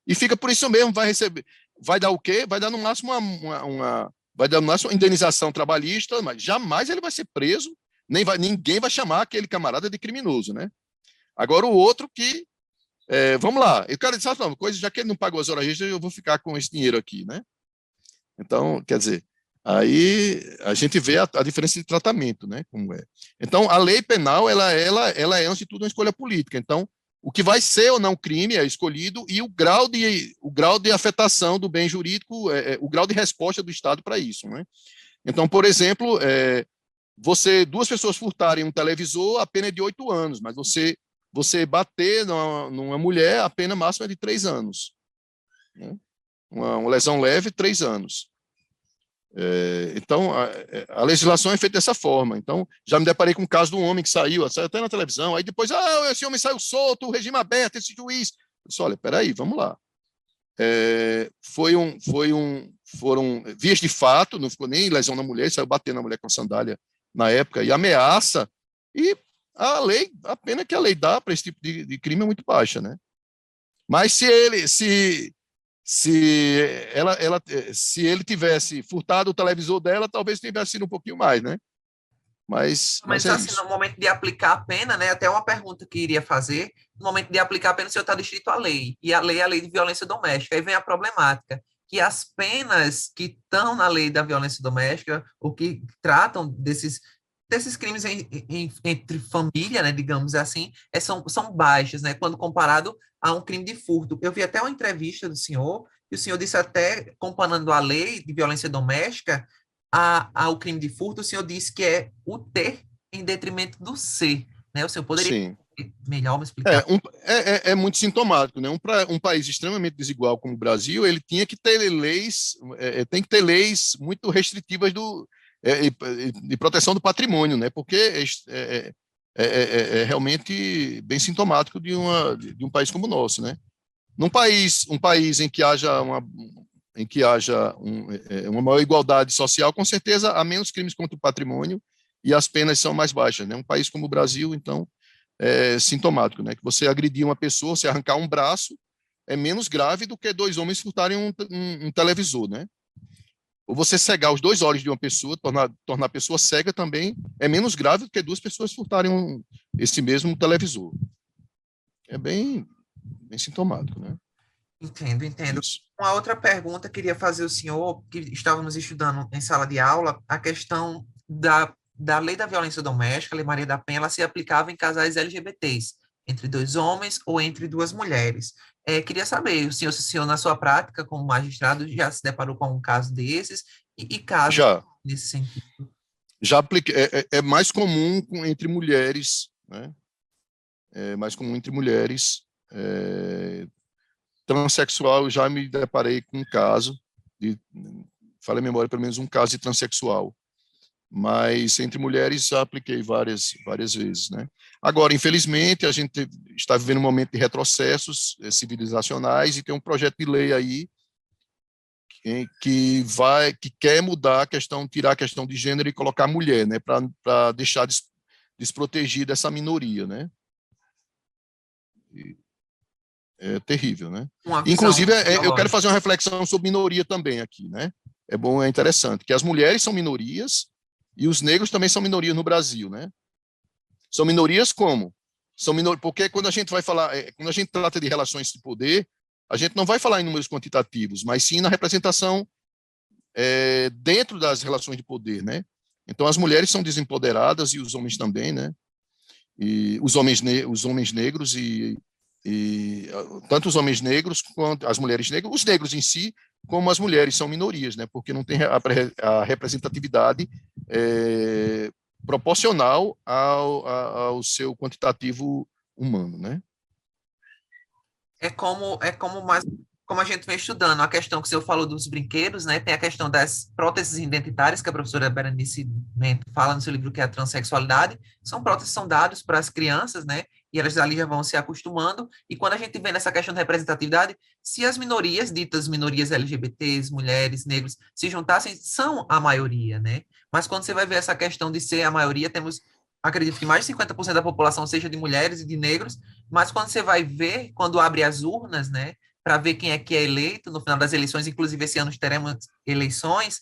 E fica por isso mesmo, vai receber. Vai dar o quê? Vai dar no máximo vai dar no máximo uma indenização trabalhista, mas jamais ele vai ser preso, ninguém vai chamar aquele camarada de criminoso, né? Agora o outro que, vamos lá, o cara disse, não, coisa, já que ele não pagou as horas extras, eu vou ficar com esse dinheiro aqui, né? Então, quer dizer, aí a gente vê a diferença de tratamento, né? Como é. Então, a lei penal, ela é, antes de tudo, uma escolha política. Então, o que vai ser ou não crime é escolhido e o grau de afetação do bem jurídico, o grau de resposta do Estado para isso, né? Então, por exemplo, duas pessoas furtarem um televisor, a pena é de 8 anos, mas você bater numa mulher, a pena máxima é de 3 anos. Né? Uma lesão leve, 3 anos. Então, a legislação é feita dessa forma. Então, já me deparei com o caso de um homem que saiu até na televisão, aí depois, esse homem saiu solto, o regime aberto, esse juiz. Eu disse, olha, peraí, vamos lá. Foram vias de fato, não ficou nem lesão na mulher, saiu batendo na mulher com a sandália na época, e ameaça, e a pena que a lei dá para esse tipo de crime é muito baixa, né? Mas se ele tivesse furtado o televisor dela, talvez tivesse sido um pouquinho mais, né? Mas é assim, isso. no momento de aplicar a pena, né? Até uma pergunta que iria fazer, no momento de aplicar a pena, o senhor está distrito à lei, e a lei é a lei de violência doméstica. Aí vem a problemática, que as penas que estão na lei da violência doméstica, ou que tratam desses crimes entre família, né, digamos assim, são baixas, né, quando comparado a um crime de furto. Eu vi até uma entrevista do senhor, e o senhor disse até, comparando a lei de violência doméstica ao crime de furto, o senhor disse que é o ter em detrimento do ser, né? O senhor poderia Sim. melhor me explicar? É muito sintomático, né? Um país extremamente desigual como o Brasil, ele tinha que ter leis, tem que ter leis muito restritivas de proteção do patrimônio, né? Porque é realmente bem sintomático de um país como o nosso, né? Um país em que haja uma maior igualdade social, com certeza há menos crimes contra o patrimônio e as penas são mais baixas, né? Um país como o Brasil, então, é sintomático, né? Que você agredir uma pessoa, se arrancar um braço, é menos grave do que dois homens furtarem um televisor, né? Ou você cegar os dois olhos de uma pessoa, tornar a pessoa cega também, é menos grave do que duas pessoas furtarem esse mesmo televisor. É bem sintomático, né? Entendo, entendo. Isso. Uma outra pergunta queria fazer ao senhor, que estávamos estudando em sala de aula, a questão da lei da violência doméstica, a Lei Maria da Penha, ela se aplicava em casais LGBTs, entre dois homens ou entre duas mulheres. Queria saber, se o senhor, na sua prática como magistrado, já se deparou com um caso desses e casos Já, nesse sentido? já apliquei, é mais comum entre mulheres, né? É mais comum entre mulheres. Transsexual, eu já me deparei com um caso, falei a memória, pelo menos um caso de transexual, mas entre mulheres já apliquei várias vezes, né? Agora, infelizmente, a gente está vivendo um momento de retrocessos civilizacionais e tem um projeto de lei aí que quer mudar a questão, tirar a questão de gênero e colocar a mulher, né, para deixar desprotegida essa minoria, né? É terrível, né? Uma Inclusive, visão eu quero ideológica. fazer uma reflexão sobre minoria também aqui, né? É bom, é interessante, que as mulheres são minorias e os negros também são minorias no Brasil, né? São minorias como? Porque quando a gente vai falar, quando a gente trata de relações de poder, a gente não vai falar em números quantitativos, mas sim na representação dentro das relações de poder, né? Então, as mulheres são desempoderadas e os homens também, né? E os homens negros e tanto os homens negros quanto as mulheres negras, os negros em si, como as mulheres são minorias, né? Porque não tem a representatividade proporcional ao seu quantitativo humano, né? Como a gente vem estudando, a questão que o senhor falou dos brinquedos, né? Tem a questão das próteses identitárias, que a professora Berenice Mento fala no seu livro, que é a transexualidade. São próteses que são dados para as crianças, né? E elas ali já vão se acostumando. E quando a gente vê nessa questão de representatividade, se as minorias, ditas minorias LGBTs, mulheres, negros, se juntassem, são a maioria, né? Mas quando você vai ver essa questão de ser a maioria, temos, acredito que mais de 50% da população seja de mulheres e de negros, mas quando você vai ver, quando abre as urnas, né, para ver quem é que é eleito no final das eleições, inclusive esse ano teremos eleições,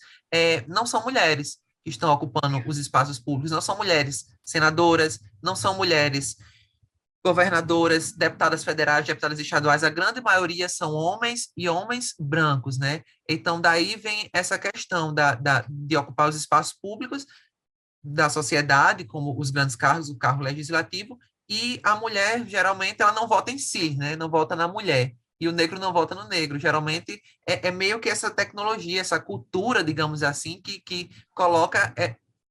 não são mulheres que estão ocupando os espaços públicos, não são mulheres senadoras, não são mulheres governadoras, deputadas federais, deputadas estaduais, a grande maioria são homens e homens brancos, né? Então, daí vem essa questão de ocupar os espaços públicos da sociedade, como os grandes cargos, o cargo legislativo, e a mulher, geralmente, ela não vota em si, né? Não vota na mulher. E o negro não vota no negro. Geralmente, é meio que essa tecnologia, essa cultura, digamos assim, que coloca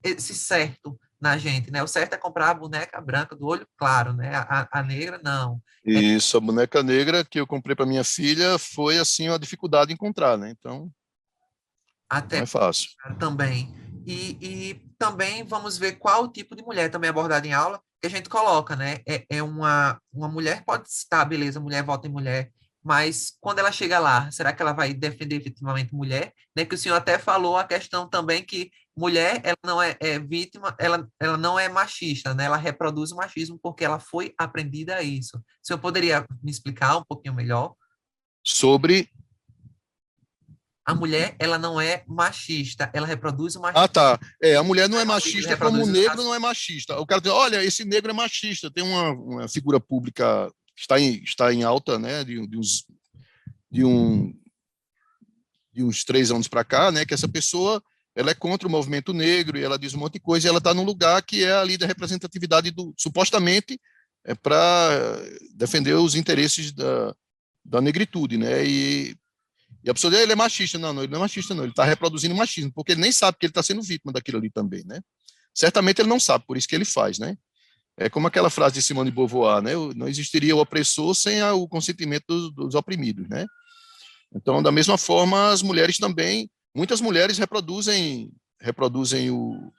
esse certo na gente, né? O certo é comprar a boneca branca do olho claro, né? A negra, não. E essa boneca negra que eu comprei para minha filha foi assim uma dificuldade de encontrar, né? Então, não Até é fácil. também. E também vamos ver qual tipo de mulher também é abordada em aula que a gente coloca, né? Uma mulher pode estar, beleza, mulher vota em mulher, mas quando ela chega lá, será que ela vai defender efetivamente mulher? Né? Que o senhor até falou a questão também que mulher, ela não é vítima, ela não é machista, né? Ela reproduz o machismo porque ela foi aprendida a isso. O senhor poderia me explicar um pouquinho melhor? Sobre. A mulher, ela não é machista, ela reproduz o Ah, machismo. tá. A mulher não é Ele machista como o reproduz os negro traços. não é machista. O cara diz, olha, esse negro é machista. Tem uma figura pública que está em alta, né, de, um, de uns 3 anos para cá, né, que essa pessoa ela é contra o movimento negro e ela diz um monte de coisa e ela está num lugar que é ali da representatividade supostamente para defender os interesses da negritude, né? E a pessoa diz, ele é machista. Não, ele não é machista, não. Ele está reproduzindo machismo, porque ele nem sabe que ele está sendo vítima daquilo ali também, né? Certamente ele não sabe, por isso que ele faz, né? É como aquela frase de Simone de Beauvoir, né? Não existiria o opressor sem o consentimento dos oprimidos, né? Então, da mesma forma, as mulheres também, muitas mulheres reproduzem o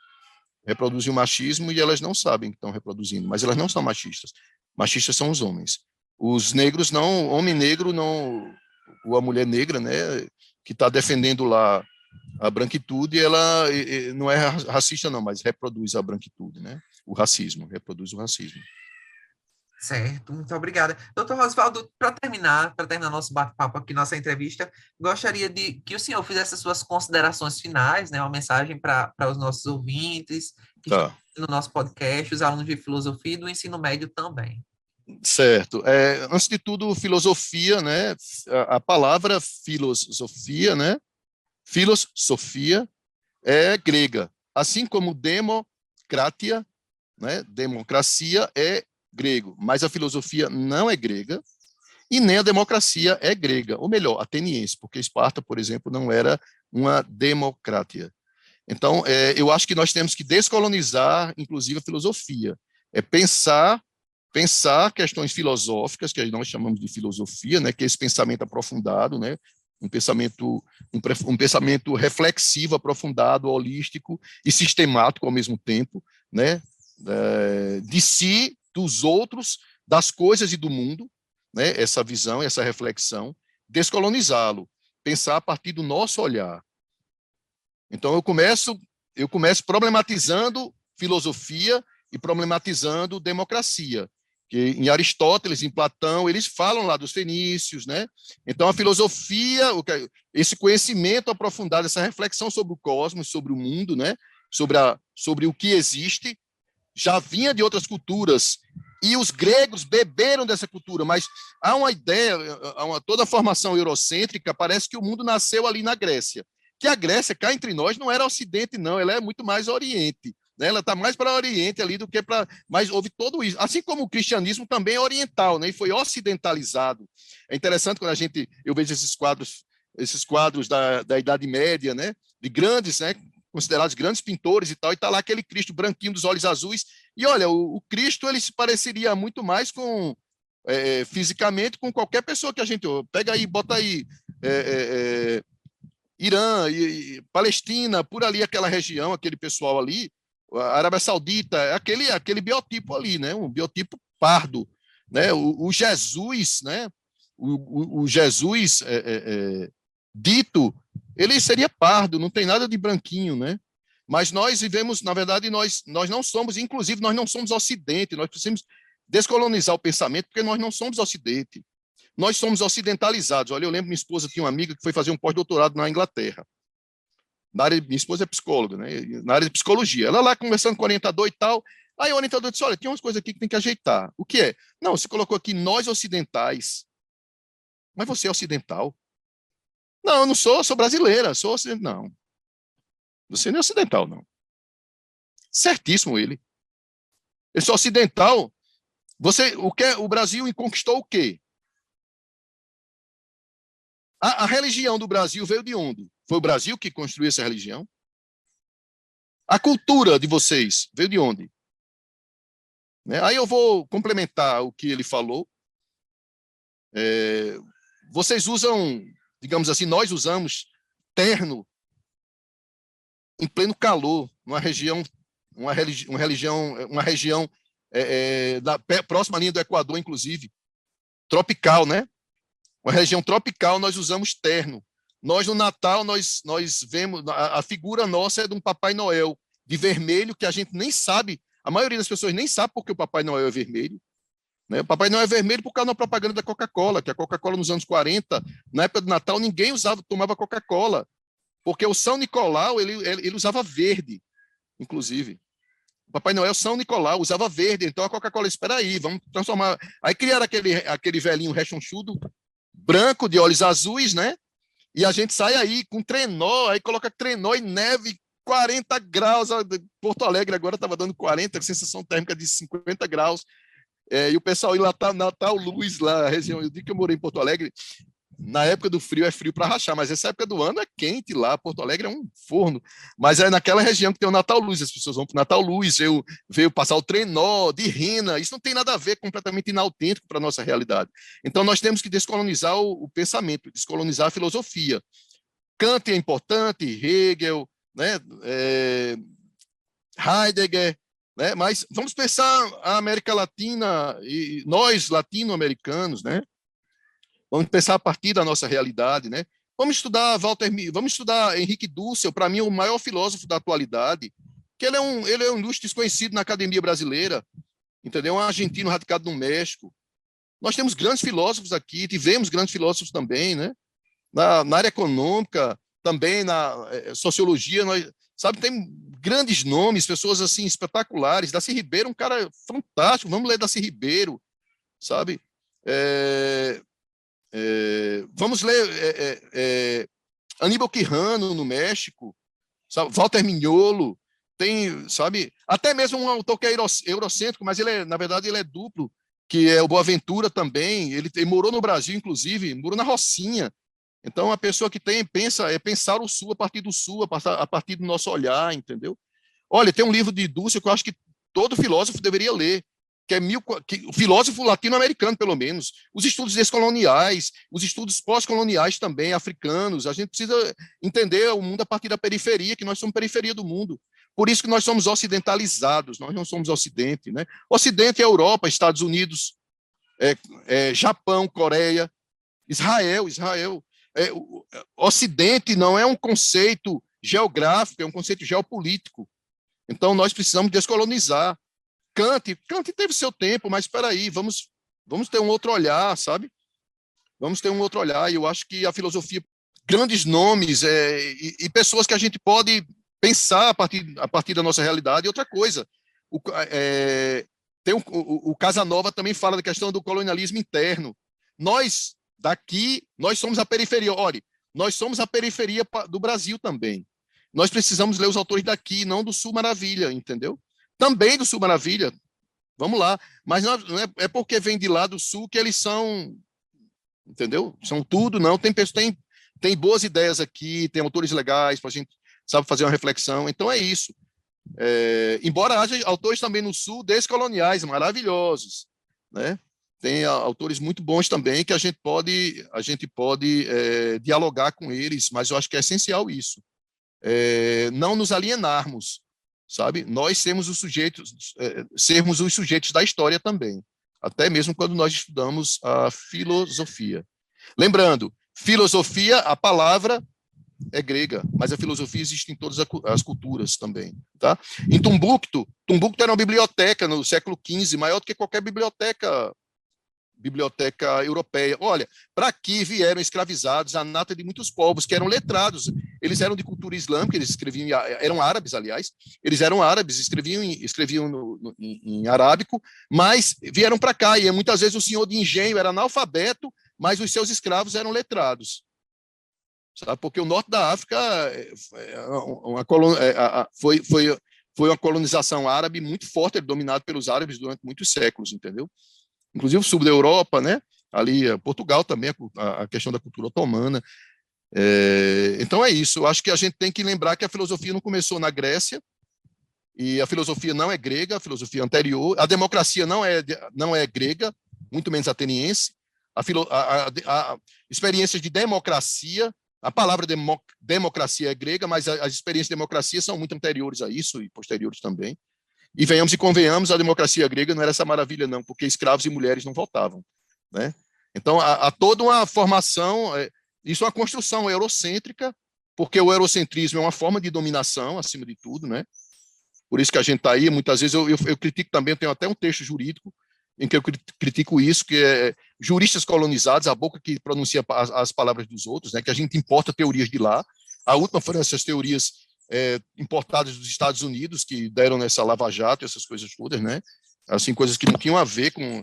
machismo e elas não sabem que estão reproduzindo, mas elas não são machistas. Machistas são os homens. os negros não, homem negro não, ou a mulher negra, né, que está defendendo lá a branquitude, ela não é racista não, mas reproduz a branquitude, né, o racismo, reproduz o racismo. Certo, muito obrigada. Doutor Oswaldo, para terminar nosso bate-papo aqui, nossa entrevista, gostaria de que o senhor fizesse as suas considerações finais, né, uma mensagem para os nossos ouvintes que estão Tá. no nosso podcast, os alunos de filosofia e do ensino médio também. Certo. Antes de tudo, filosofia, né? A palavra filosofia, né? Filosofia é grega, assim como democratia, né? Democracia é grego, mas a filosofia não é grega e nem a democracia é grega, ou melhor, ateniense, porque Esparta, por exemplo, não era uma democracia. Então, eu acho que nós temos que descolonizar, inclusive, a filosofia. É pensar questões filosóficas, que nós chamamos de filosofia, né, que é esse pensamento aprofundado, né, um pensamento reflexivo, aprofundado, holístico e sistemático ao mesmo tempo, né, de si, dos outros, das coisas e do mundo, né, essa visão, essa reflexão, descolonizá-lo, pensar a partir do nosso olhar. Então, eu começo problematizando filosofia e problematizando democracia. Que em Aristóteles, em Platão, eles falam lá dos fenícios, né? Então, a filosofia, esse conhecimento aprofundado, essa reflexão sobre o cosmos, sobre o mundo, né? Sobre o que existe, já vinha de outras culturas. E os gregos beberam dessa cultura, mas há uma ideia, toda a formação eurocêntrica, parece que o mundo nasceu ali na Grécia. Que a Grécia, cá entre nós, não era Ocidente, não, ela é muito mais Oriente. Né? Ela está mais para Oriente ali do que para. Mas houve tudo isso. Assim como o cristianismo também é oriental, né? E foi ocidentalizado. É interessante quando eu vejo esses quadros da Idade Média, né? De grandes, né? Considerados grandes pintores e tal, e está lá aquele Cristo branquinho dos olhos azuis. E olha, o Cristo ele se pareceria muito mais com. Fisicamente com qualquer pessoa que a gente pega aí, bota aí Irã e Palestina, por ali aquela região, aquele pessoal ali, a Arábia Saudita, aquele biotipo ali, né? Um biotipo pardo, né? O Jesus, né? O Jesus dito, ele seria pardo, não tem nada de branquinho, né? Mas nós vivemos, na verdade, nós não somos, inclusive, nós não somos Ocidente, nós precisamos descolonizar o pensamento, porque nós não somos Ocidente. Nós somos ocidentalizados. Olha, eu lembro, minha esposa tinha uma amiga que foi fazer um pós-doutorado na Inglaterra. Minha esposa é psicóloga, né? Na área de psicologia. Ela lá conversando com o orientador e tal. Aí o orientador disse: olha, tem umas coisas aqui que tem que ajeitar. O que é? Não, você colocou aqui nós ocidentais. Mas você é ocidental? Não, eu não sou, sou brasileira, sou ocidental. Não. Você não é ocidental, não. Certíssimo ele. Eu sou ocidental. O Brasil conquistou o quê? A religião do Brasil veio de onde? Foi o Brasil que construiu essa religião? A cultura de vocês veio de onde? Né? Aí eu vou complementar o que ele falou. Vocês usam, digamos assim, nós usamos terno em pleno calor, uma região próxima à linha do Equador, inclusive, tropical, né? Uma região tropical, nós usamos terno. Nós, no Natal, nós vemos, a figura nossa é de um Papai Noel, de vermelho, que a gente nem sabe, a maioria das pessoas nem sabe porque o Papai Noel é vermelho. Né? O Papai Noel é vermelho por causa da propaganda da Coca-Cola, que a Coca-Cola nos anos 40, na época do Natal, ninguém tomava Coca-Cola, porque o São Nicolau, ele usava verde, inclusive. O Papai Noel São Nicolau usava verde, então a Coca-Cola, espera aí, vamos transformar. Aí criaram aquele velhinho rechonchudo, branco, de olhos azuis, né? E a gente sai aí com trenó, aí coloca trenó e neve, 40 graus. Porto Alegre agora estava dando 40, sensação térmica de 50 graus. E o pessoal ia lá, Natal Luz, lá, a região. Eu digo que eu morei em Porto Alegre. Na época do frio é frio para rachar, mas essa época do ano é quente lá. Porto Alegre é um forno. Mas é naquela região que tem o Natal Luz, as pessoas vão para o Natal Luz, veio passar o trenó de rena. Isso não tem nada a ver, completamente inautêntico para a nossa realidade. Então nós temos que descolonizar o pensamento, descolonizar a filosofia. Kant é importante, Hegel, né? Heidegger, né? Mas vamos pensar a América Latina e nós latino-americanos, né? Vamos pensar a partir da nossa realidade, né? Vamos estudar Henrique Dussel, para mim o maior filósofo da atualidade, que ele é um ilustre desconhecido na academia brasileira, entendeu? Um argentino radicado no México. Nós temos grandes filósofos aqui, tivemos grandes filósofos também, né? Na área econômica, também na sociologia, nós, sabe, tem grandes nomes, pessoas assim espetaculares. Darcy Ribeiro, um cara fantástico. Vamos ler Darcy Ribeiro, sabe? Vamos ler Aníbal Quijano no México, sabe? Walter Mignolo, tem, sabe? Até mesmo um autor que é eurocêntrico, mas na verdade ele é duplo, que é o Boaventura também. Ele morou no Brasil, inclusive, morou na Rocinha. Então, a pessoa que pensar o Sul a partir do Sul, a partir do nosso olhar, entendeu? Olha, tem um livro de Dussel que eu acho que todo filósofo deveria ler, que é o filósofo latino-americano, pelo menos. Os estudos descoloniais, os estudos pós-coloniais também, africanos. A gente precisa entender o mundo a partir da periferia, que nós somos periferia do mundo. Por isso que nós somos ocidentalizados, nós não somos Ocidente, né? Ocidente é Europa, Estados Unidos, Japão, Coreia, Israel. O Ocidente não é um conceito geográfico, é um conceito geopolítico. Então, nós precisamos descolonizar. Kant teve seu tempo, mas espera aí, vamos ter um outro olhar, sabe? Vamos ter um outro olhar, e eu acho que a filosofia, grandes nomes e pessoas que a gente pode pensar a partir da nossa realidade. E outra coisa, o Casanova também fala da questão do colonialismo interno. Nós somos a periferia. Olha, nós somos a periferia do Brasil também. Nós precisamos ler os autores daqui, não do Sul Maravilha, entendeu? Também do Sul Maravilha, vamos lá. Mas não é porque vem de lá do Sul que eles são, entendeu? São tudo, não. Tem boas ideias aqui, tem autores legais para a gente, sabe, fazer uma reflexão. Então é isso. Embora haja autores também no Sul descoloniais, maravilhosos, né? Tem autores muito bons também que a gente pode dialogar com eles, mas eu acho que é essencial isso. Não nos alienarmos, sabe? Nós sermos os sujeitos da história também, até mesmo quando nós estudamos a filosofia. Lembrando, filosofia, a palavra é grega, mas a filosofia existe em todas as culturas também, tá? Em Tumbuktu era uma biblioteca no século XV, maior do que qualquer biblioteca europeia. Olha, para aqui vieram escravizados a nata de muitos povos que eram letrados. Eles eram de cultura islâmica, eles escreviam, eram árabes, aliás. Eles eram árabes, escreviam em arábico, mas vieram para cá. E muitas vezes o senhor de engenho era analfabeto, mas os seus escravos eram letrados. Sabe? Porque o norte da África foi uma colonização árabe muito forte, dominado pelos árabes durante muitos séculos, entendeu? Inclusive o sul da Europa, né? Ali, Portugal também, a questão da cultura otomana. Então é isso. Eu acho que a gente tem que lembrar que a filosofia não começou na Grécia, e a filosofia não é grega, a filosofia é anterior. A democracia não é grega, muito menos ateniense. A experiência de democracia, a palavra democracia é grega, mas as experiências de democracia são muito anteriores a isso e posteriores também. E venhamos e convenhamos, a democracia grega não era essa maravilha, não, porque escravos e mulheres não votavam, né? Então, há toda uma formação, isso é uma construção eurocêntrica, porque o eurocentrismo é uma forma de dominação, acima de tudo, né? Por isso que a gente está aí, muitas vezes eu critico também, eu tenho até um texto jurídico em que eu critico isso, que é juristas colonizados, a boca que pronuncia as palavras dos outros, né? Que a gente importa teorias de lá. A última foram essas teorias importadas dos Estados Unidos, que deram nessa Lava Jato, essas coisas todas, né? Assim, coisas que não tinham a ver com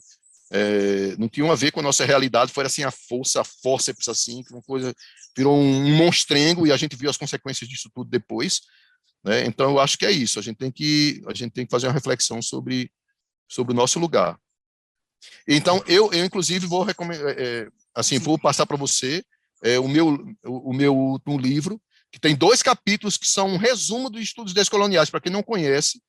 a nossa realidade, foi assim a fórceps, assim, que uma coisa virou um monstrengo, e a gente viu as consequências disso tudo depois, né? Então eu acho que é isso, a gente tem que fazer uma reflexão sobre o nosso lugar. Então eu inclusive vou recomendar, vou passar para você o meu último livro, que tem 2 capítulos que são um resumo dos estudos descoloniais. Para quem não conhece,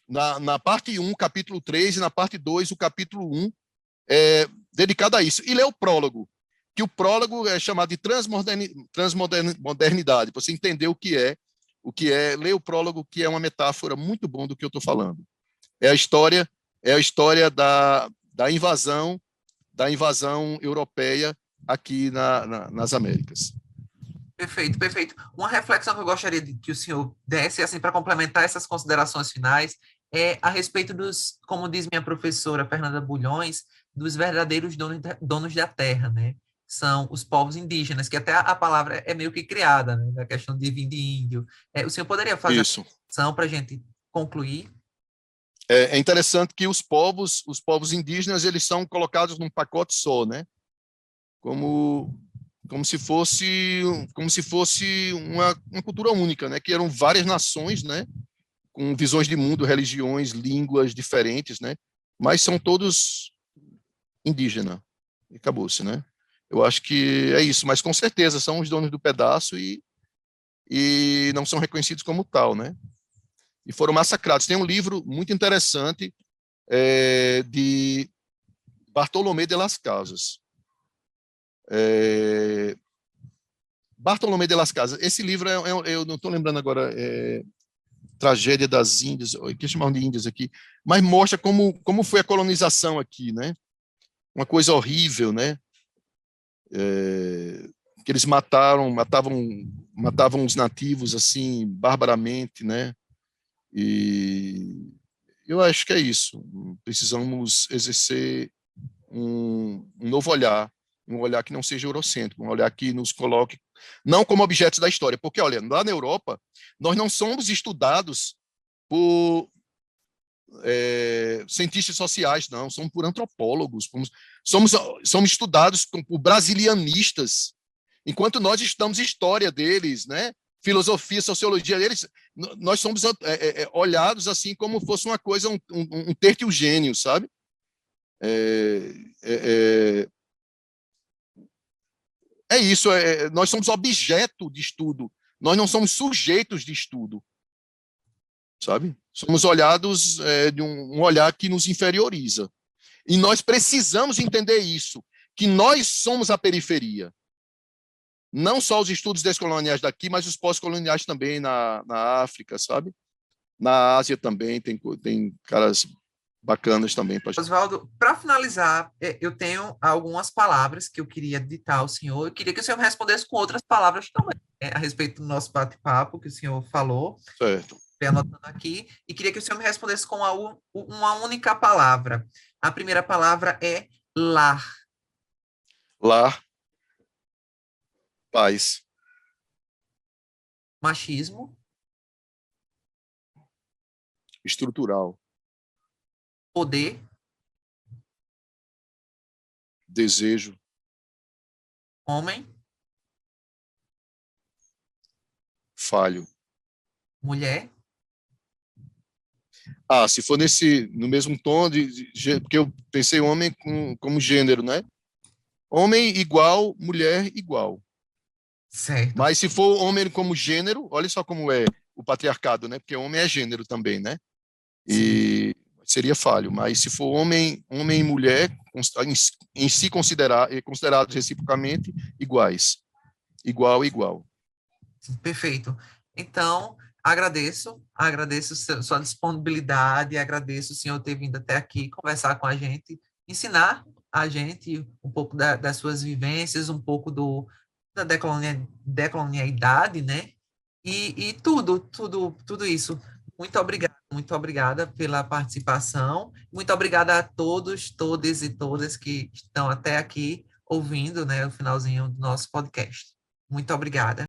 na parte 1, capítulo 3, e na parte 2, o capítulo 1, dedicado a isso. E lê o prólogo, que o prólogo é chamado de transmodernidade, para você entender o que é lê o prólogo, que é uma metáfora muito bom do que eu estou falando. É a história da invasão europeia aqui nas Américas. Perfeito, perfeito. Uma reflexão que eu gostaria de que o senhor desse, assim, para complementar essas considerações finais, é a respeito dos, como diz minha professora Fernanda Bulhões, dos verdadeiros donos da terra, né? São os povos indígenas, que até a palavra é meio que criada, né? Da questão de vir de índio. O senhor poderia fazer Isso. a questão para a gente concluir? É interessante que os povos indígenas, eles são colocados num pacote só, né? Como se fosse uma cultura única, né? Que eram várias nações, né? Com visões de mundo, religiões, línguas diferentes, né? Mas são todos indígenas. E acabou-se, né? Eu acho que é isso, mas com certeza são os donos do pedaço e não são reconhecidos como tal, né? E foram massacrados. Tem um livro muito interessante de Bartolomé de las Casas. Bartolomé de las Casas. Esse livro, eu não estou lembrando agora, Tragédia das Índias, que chamam de Índias aqui, mas mostra como foi a colonização aqui, né? Uma coisa horrível, né? Que eles matavam os nativos assim barbaramente, né? E eu acho que é isso. Precisamos exercer um novo olhar, um olhar que não seja eurocêntrico, um olhar que nos coloque não como objetos da história, porque, olha, lá na Europa, nós não somos estudados por cientistas sociais, não, somos por antropólogos, somos estudados por brasilianistas, enquanto nós estudamos história deles, né? Filosofia, sociologia deles, nós somos olhados assim como fosse uma coisa, um tertio gênio, sabe? É isso, nós somos objeto de estudo, nós não somos sujeitos de estudo, sabe? Somos olhados de um olhar que nos inferioriza. E nós precisamos entender isso, que nós somos a periferia. Não só os estudos descoloniais daqui, mas os pós-coloniais também na África, sabe? Na Ásia também tem caras bacanas também. Oswaldo, para finalizar, eu tenho algumas palavras que eu queria ditar ao senhor. Eu queria que o senhor me respondesse com outras palavras também, a respeito do nosso bate-papo que o senhor falou. Certo. Estou anotando aqui. E queria que o senhor me respondesse com uma única palavra. A primeira palavra é lar. Lar. Paz. Machismo. Estrutural. Poder. Desejo. Homem. Falho. Mulher. Se for no mesmo tom, porque eu pensei homem como gênero, né? Homem igual, mulher igual. Certo. Mas se for homem como gênero, olha só como é o patriarcado, né? Porque homem é gênero também, né? E seria falho. Mas se for homem e mulher, em si considerados reciprocamente iguais. Igual, igual. Perfeito. Então, agradeço sua disponibilidade, agradeço o senhor ter vindo até aqui conversar com a gente, ensinar a gente um pouco das suas vivências, um pouco da decolonialidade, né? E tudo isso. Muito obrigada pela participação. Muito obrigada a todos, todas e todas que estão até aqui ouvindo, né, o finalzinho do nosso podcast. Muito obrigada.